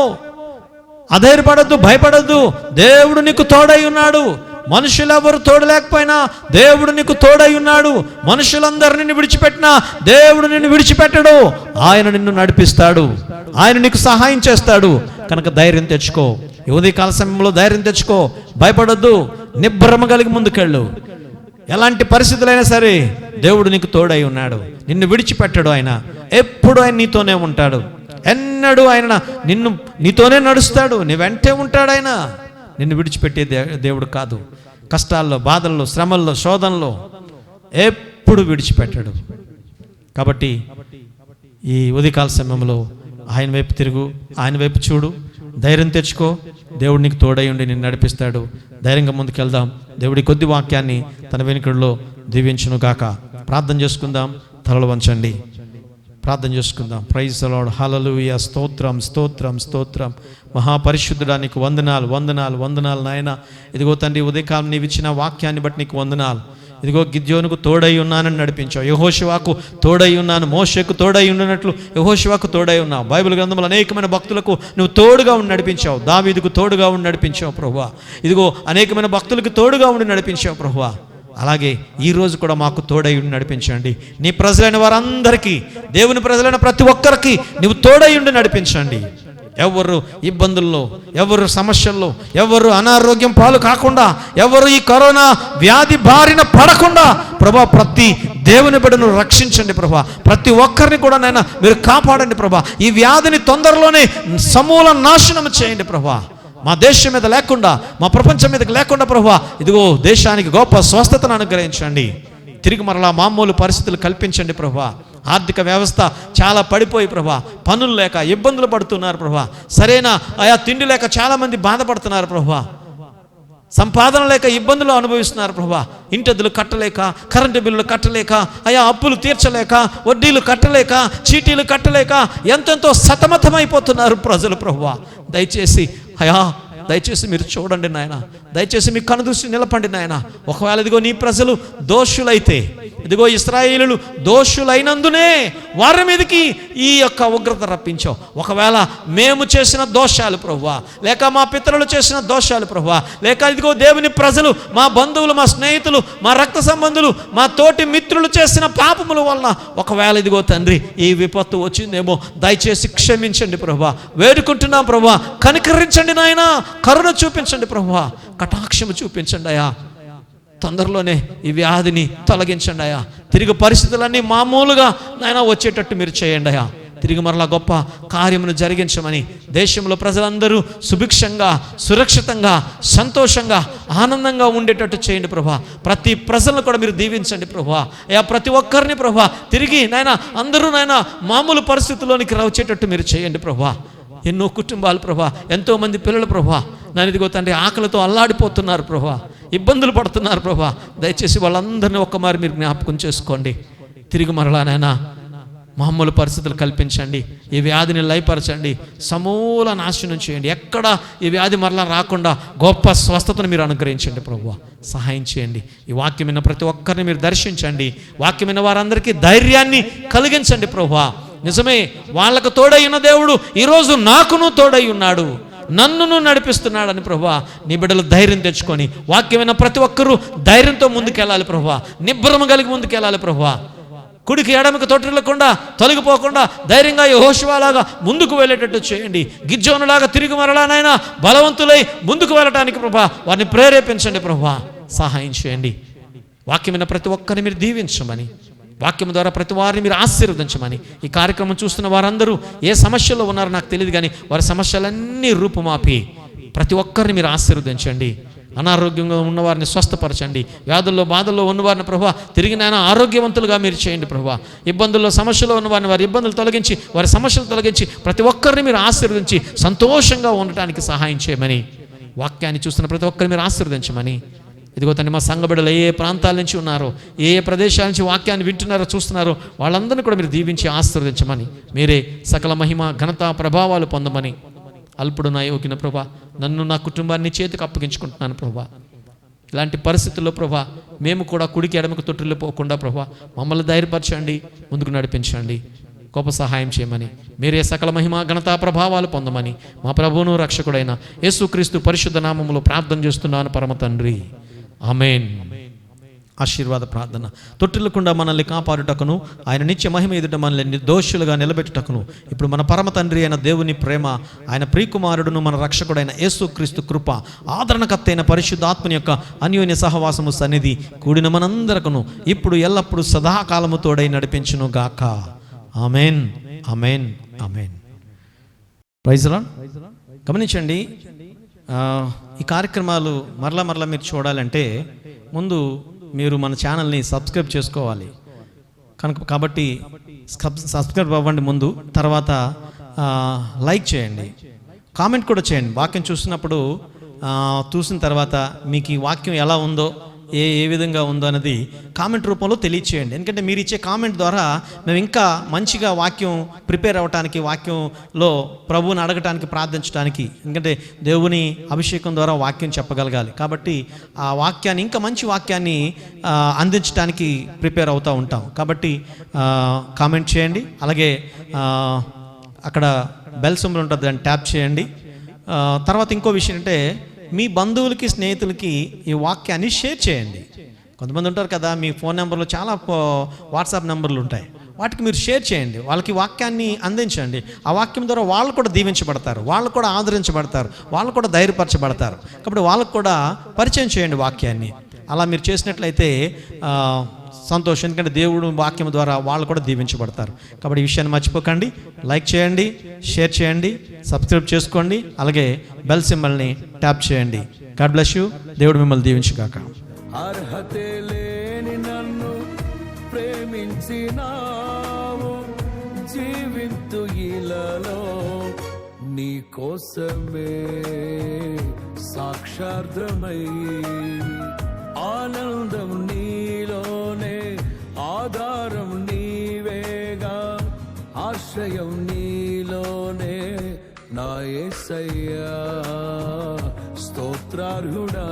అధైర్యపడొద్దు, భయపడొద్దు. దేవుడు నీకు తోడై ఉన్నాడు. మనుషులు ఎవరు తోడు లేకపోయినా దేవుడు నీకు తోడై ఉన్నాడు. మనుషులందరూ నిన్ను విడిచిపెట్టినా దేవుడు నిన్ను విడిచిపెట్టడు. ఆయన నిన్ను నడిపిస్తాడు, ఆయన నీకు సహాయం చేస్తాడు. కనుక ధైర్యం తెచ్చుకో. ఈ ఉదయకాల సమయంలో ధైర్యం తెచ్చుకో, భయపడొద్దు, నిబ్బరమ కలిగి ముందుకెళ్ళు. ఎలాంటి పరిస్థితులైనా సరే దేవుడు నీకు తోడై ఉన్నాడు, నిన్ను విడిచిపెట్టడు. ఆయన ఎప్పుడు ఆయన నీతోనే ఉంటాడు. ఎన్నడూ ఆయన నీతోనే నడుస్తాడు, నీ వెంటే ఉంటాడు. ఆయన నిన్ను విడిచిపెట్టే దేవుడు కాదు. కష్టాల్లో, బాధల్లో, శ్రమల్లో, శోధనలో ఎప్పుడు విడిచిపెట్టాడు. కాబట్టి ఈ ఉదయకాల సమయంలో ఆయన వైపు తిరుగు, ఆయన వైపు చూడు, ధైర్యం తెచ్చుకో. దేవుడు నీకు తోడై ఉండి నిన్ను నడిపిస్తాడు. ధైర్యంగా ముందుకెళ్దాం. దేవుడి కొద్ది వాక్యాన్ని తన వెనుకల్లో దీవించును గాక. ప్రార్థన చేసుకుందాం. తలలు వంచండి, ప్రార్థన చేసుకుందాం. Praise the lord. హల్లెలూయా. స్తోత్రం, స్తోత్రం, స్తోత్రం. మహాపరిశుద్ధుడా, నీకు వందనాలు, వందనాలు, వందనాలు నాయన. ఇదిగో తండ్రి, ఉదయకాలం నీవు ఇచ్చిన వాక్యాన్ని బట్టి నీకు వందనాలు. ఇదిగో గిద్యోనుకు తోడై ఉన్నానని నడిపించావు, యెహోషువకు తోడై ఉన్నాను, మోషేకు తోడై ఉన్నట్లు యెహోషువకు తోడై ఉన్నావు. బైబిల్ గ్రంథంలో అనేకమైన భక్తులకు నువ్వు తోడుగా ఉండి నడిపించావు. దావీదుకు తోడుగా ఉండి నడిపించావు ప్రభువా. ఇదిగో అనేకమైన భక్తులకు తోడుగా ఉండి నడిపించావు ప్రభువా. అలాగే ఈరోజు కూడా మాకు తోడై ఉండి నడిపించండి. నీ ప్రజలైన వారందరికీ, దేవుని ప్రజలైన ప్రతి ఒక్కరికి నువ్వు తోడై ఉండి నడిపించండి. ఎవరు ఇబ్బందుల్లో, ఎవరు సమస్యల్లో, ఎవరు అనారోగ్యం పాలు కాకుండా, ఎవరు ఈ కరోనా వ్యాధి బారిన పడకుండా ప్రభా ప్రతి దేవుని బిడ్డను రక్షించండి ప్రభా. ప్రతి ఒక్కరిని కూడా నాయన మీరు కాపాడండి ప్రభా. ఈ వ్యాధిని తొందరలోనే సమూల నాశనం చేయండి ప్రభా. మా దేశం మీద లేకుండా, మా ప్రపంచం మీదకి లేకుండా ప్రభువా, ఇదిగో దేశానికి గొప్ప స్వస్థతను అనుగ్రహించండి. తిరిగి మరలా మామూలు పరిస్థితులు కల్పించండి ప్రభువా. ఆర్థిక వ్యవస్థ చాలా పడిపోయి ప్రభా, పనులు లేక ఇబ్బందులు పడుతున్నారు ప్రభా. సరైన ఆయా తిండి లేక చాలామంది బాధపడుతున్నారు ప్రభా. సంపాదన లేక ఇబ్బందులు అనుభవిస్తున్నారు ప్రభా. ఇంటద్దులు కట్టలేక, కరెంటు బిల్లులు కట్టలేక, ఆయా అప్పులు తీర్చలేక, వడ్డీలు కట్టలేక, చీటీలు కట్టలేక ఎంతెంతో సతమతమైపోతున్నారు ప్రజలు ప్రభువా. దయచేసి అయా దయచేసి మీరు చూడండి నాయన, దయచేసి మీ కనుదృష్టి నిలపండి నాయన. ఒకవేళ ఇదిగో నీ ప్రజలు దోషులైతే, ఇదిగో ఇశ్రాయేలీయులు దోషులైనందునే వారి మీదకి ఈ యొక్క ఉగ్రత రప్పించావు. ఒకవేళ మేము చేసిన దోషాలు ప్రభువా, లేక మా పితరులు చేసిన దోషాలు ప్రభువా, లేక ఇదిగో దేవుని ప్రజలు, మా బంధువులు, మా స్నేహితులు, మా రక్త సంబంధులు, మా తోటి మిత్రులు చేసిన పాపముల వలన ఒకవేళ ఇదిగో తండ్రి ఈ విపత్తు వచ్చిందేమో, దయచేసి క్షమించండి ప్రభువా, వేడుకుంటున్నాం ప్రభువా. కనికరించండి నాయన, కరుణ చూపించండి ప్రభువా, కటాక్షము చూపించండి అయ్యా. తొందరలోనే ఈ వ్యాధిని తొలగించండి అయ్యా. తిరిగి పరిస్థితులన్నీ మామూలుగా నాయన వచ్చేటట్టు మీరు చేయండి అయ్యా. తిరిగి మరలా గొప్ప కార్యమును జరిగించమని దేశంలో ప్రజలందరూ సుభిక్షంగా, సురక్షితంగా, సంతోషంగా, ఆనందంగా ఉండేటట్టు చేయండి ప్రభా. ప్రతి ప్రజలను కూడా మీరు దీవించండి ప్రభా. అయ్యా ప్రతి ఒక్కరిని ప్రభా తిరిగి నాయన అందరూ నాయన మామూలు పరిస్థితుల్లోనికి వచ్చేటట్టు మీరు చేయండి ప్రభా. ఎన్నో కుటుంబాలు ప్రభా, ఎంతోమంది పిల్లలు ప్రభా నన్ను ఇదిగో తండ్రి ఆకలితో అల్లాడిపోతున్నారు ప్రభా, ఇబ్బందులు పడుతున్నారు ప్రభా. దయచేసి వాళ్ళందరినీ ఒక్కమారి మీరు జ్ఞాపకం చేసుకోండి. తిరిగి మరలా నాయనా మామూలు పరిస్థితులు కల్పించండి, ఈ వ్యాధిని లయపరచండి, సమూల నాశనం చేయండి. ఎక్కడ ఈ వ్యాధి మరలా రాకుండా గొప్ప స్వస్థతను మీరు అనుగ్రహించండి ప్రభువా. సహాయం చేయండి. ఈ వాక్యం విన్న ప్రతి ఒక్కరిని మీరు దర్శించండి. వాక్యం విన్న వారందరికీ ధైర్యాన్ని కలిగించండి ప్రభువా. నిజమే, వాళ్ళకు తోడై ఉన్న దేవుడు ఈరోజు నాకును తోడై ఉన్నాడు, నన్నును నడిపిస్తున్నాడని ప్రభువా. నీ బిడ్డలు ధైర్యం తెచ్చుకొని వాక్యమైన ప్రతి ఒక్కరూ ధైర్యంతో ముందుకెళ్ళాలి ప్రభువా, నిబ్బరం కలిగి ముందుకెళ్ళాలి ప్రభువా. కుడికి ఎడమకి తొట్టిల్లకుండా తొలగిపోకుండా ధైర్యంగా యెహోషువలాగా ముందుకు వెళ్ళేటట్టు చేయండి. గిద్యోనులాగా తిరిగి మరలానైనా బలవంతులై ముందుకు వెళ్ళటానికి ప్రభువా వారిని ప్రేరేపించండి ప్రభువా. సహాయం చేయండి. వాక్యమైన ప్రతి ఒక్కరిని మీరు దీవించమని, వాక్యం ద్వారా ప్రతి వారిని మీరు ఆశీర్వదించమని, ఈ కార్యక్రమం చూస్తున్న వారందరూ ఏ సమస్యలో ఉన్నారో నాకు తెలియదు కానీ వారి సమస్యలన్నీ రూపుమాపి ప్రతి ఒక్కరిని మీరు ఆశీర్వదించండి. అనారోగ్యంగా ఉన్నవారిని స్వస్థపరచండి. వ్యాధుల్లో బాధల్లో ఉన్నవారిని ప్రభువా తిరిగి నాయన ఆరోగ్యవంతులుగా మీరు చేయండి ప్రభువా. ఇబ్బందుల్లో సమస్యలో ఉన్నవారిని వారి ఇబ్బందులు తొలగించి, వారి సమస్యలు తొలగించి ప్రతి ఒక్కరిని మీరు ఆశీర్వదించి సంతోషంగా ఉండటానికి సహాయం చేయమని, వాక్యాన్ని చూస్తున్న ప్రతి ఒక్కరిని మీరు ఆశీర్వదించమని. ఇదిగో తండ్రి మా సంఘ బిడ్డలు ఏ ప్రాంతాల నుంచి ఉన్నారో, ఏ ప్రదేశాల నుంచి వాక్యాన్ని వింటున్నారో చూస్తున్నారో వాళ్ళందరినీ కూడా మీరు దీవించి ఆశీర్వదించమని, మీరే సకల మహిమ ఘనత ప్రభావాలు పొందమని, అల్పుడు నా యోగిన ప్రభా నన్ను నా కుటుంబాన్ని చేతికి అప్పగించుకుంటున్నాను ప్రభా. ఇలాంటి పరిస్థితుల్లో ప్రభా మేము కూడా కుడికి ఎడమకు తొట్టిల్లు పోకుండా ప్రభా మమ్మల్ని ధైర్యపరచండి, ముందుకు నడిపించండి, గొప్ప సహాయం చేయమని, మీరే సకల మహిమ ఘనతా ప్రభావాలు పొందమని మా ప్రభువును రక్షకుడైన యేసుక్రీస్తు పరిశుద్ధ నామములో ప్రార్థన చేస్తున్నాను పరమ తండ్రి, ఆమేన్. ఆశీర్వాద ప్రార్థన. తొట్టిల్లకుండా మనల్ని కాపాడుటకును, ఆయన నిత్య మహిమ ఎదుట మనల్ని నిర్దోషులుగా నిలబెట్టుటకును ఇప్పుడు మన పరమ తండ్రి అయిన దేవుని ప్రేమ, ఆయన ప్రియకుమారుడును మన రక్షకుడైన యేసుక్రీస్తు కృప, ఆదరణకర్త అయిన పరిశుద్ధాత్మని యొక్క అన్యోన్య సహవాసము సన్నిధి కూడిన మనందరకును ఇప్పుడు ఎల్లప్పుడూ సదాకాలము తోడై నడిపించును గాక. Amen, amen, amen. Praise the lord. గమనించండి, ఈ కార్యక్రమాలు మరలా మీరు చూడాలంటే ముందు మీరు మన ఛానల్ని సబ్స్క్రైబ్ చేసుకోవాలి. కాబట్టి సబ్స్క్రైబ్ అవ్వండి ముందు, తర్వాత లైక్ చేయండి, కామెంట్ కూడా చేయండి. వాక్యం చూసినప్పుడు చూసిన తర్వాత మీకు ఈ వాక్యం ఎలా ఉందో, ఏ విధంగా ఉందో అనేది కామెంట్ రూపంలో తెలియచేయండి. ఎందుకంటే మీరు ఇచ్చే కామెంట్ ద్వారా మేము ఇంకా మంచిగా వాక్యం ప్రిపేర్ అవ్వటానికి, వాక్యంలో ప్రభువుని అడగటానికి, ప్రార్థించడానికి, ఎందుకంటే దేవుని అభిషేకం ద్వారా వాక్యం చెప్పగలగాలి. కాబట్టి ఆ వాక్యాన్ని, ఇంకా మంచి వాక్యాన్ని అందించడానికి ప్రిపేర్ అవుతూ ఉంటాం. కాబట్టి కామెంట్ చేయండి. అలాగే అక్కడ బెల్ సింబల్ ఉంటుంది, దాన్ని ట్యాప్ చేయండి. తర్వాత ఇంకో విషయం అంటే మీ బంధువులకి, స్నేహితులకి ఈ వాక్యాన్ని షేర్ చేయండి. కొంతమంది ఉంటారు కదా, మీ ఫోన్ నెంబర్లో చాలా వాట్సాప్ నెంబర్లు ఉంటాయి, వాటికి మీరు షేర్ చేయండి, వాళ్ళకి వాక్యాన్ని అందించండి. ఆ వాక్యం ద్వారా వాళ్ళు కూడా దీవించబడతారు, వాళ్ళు కూడా ఆదరించబడతారు, వాళ్ళు కూడా ధైర్యపరచబడతారు. కాబట్టి వాళ్ళకు కూడా పరిచయం చేయండి వాక్యాన్ని. అలా మీరు చేసినట్లయితే సంతోషం, ఎందుకంటే దేవుడు వాక్యం ద్వారా వాళ్ళు కూడా దీవించబడతారు. కాబట్టి ఈ విషయాన్ని మర్చిపోకండి. లైక్ చేయండి, షేర్ చేయండి, సబ్స్క్రైబ్ చేసుకోండి, అలాగే బెల్ సింబల్ని ట్యాప్ చేయండి. God bless you. దేవుడు మిమ్మల్ని దీవించుగాక. అర్హతే లేని నన్ను ప్రేమించినావు, జీవింతు ఇలలో నీ కోసమే సాక్షార్థమై, ఆనందం నీలోనే, ఆధారం నీవేగా, ఆశ్రయం నీలోనే నా యేసయ్యా. స్తోత్రార్హుడా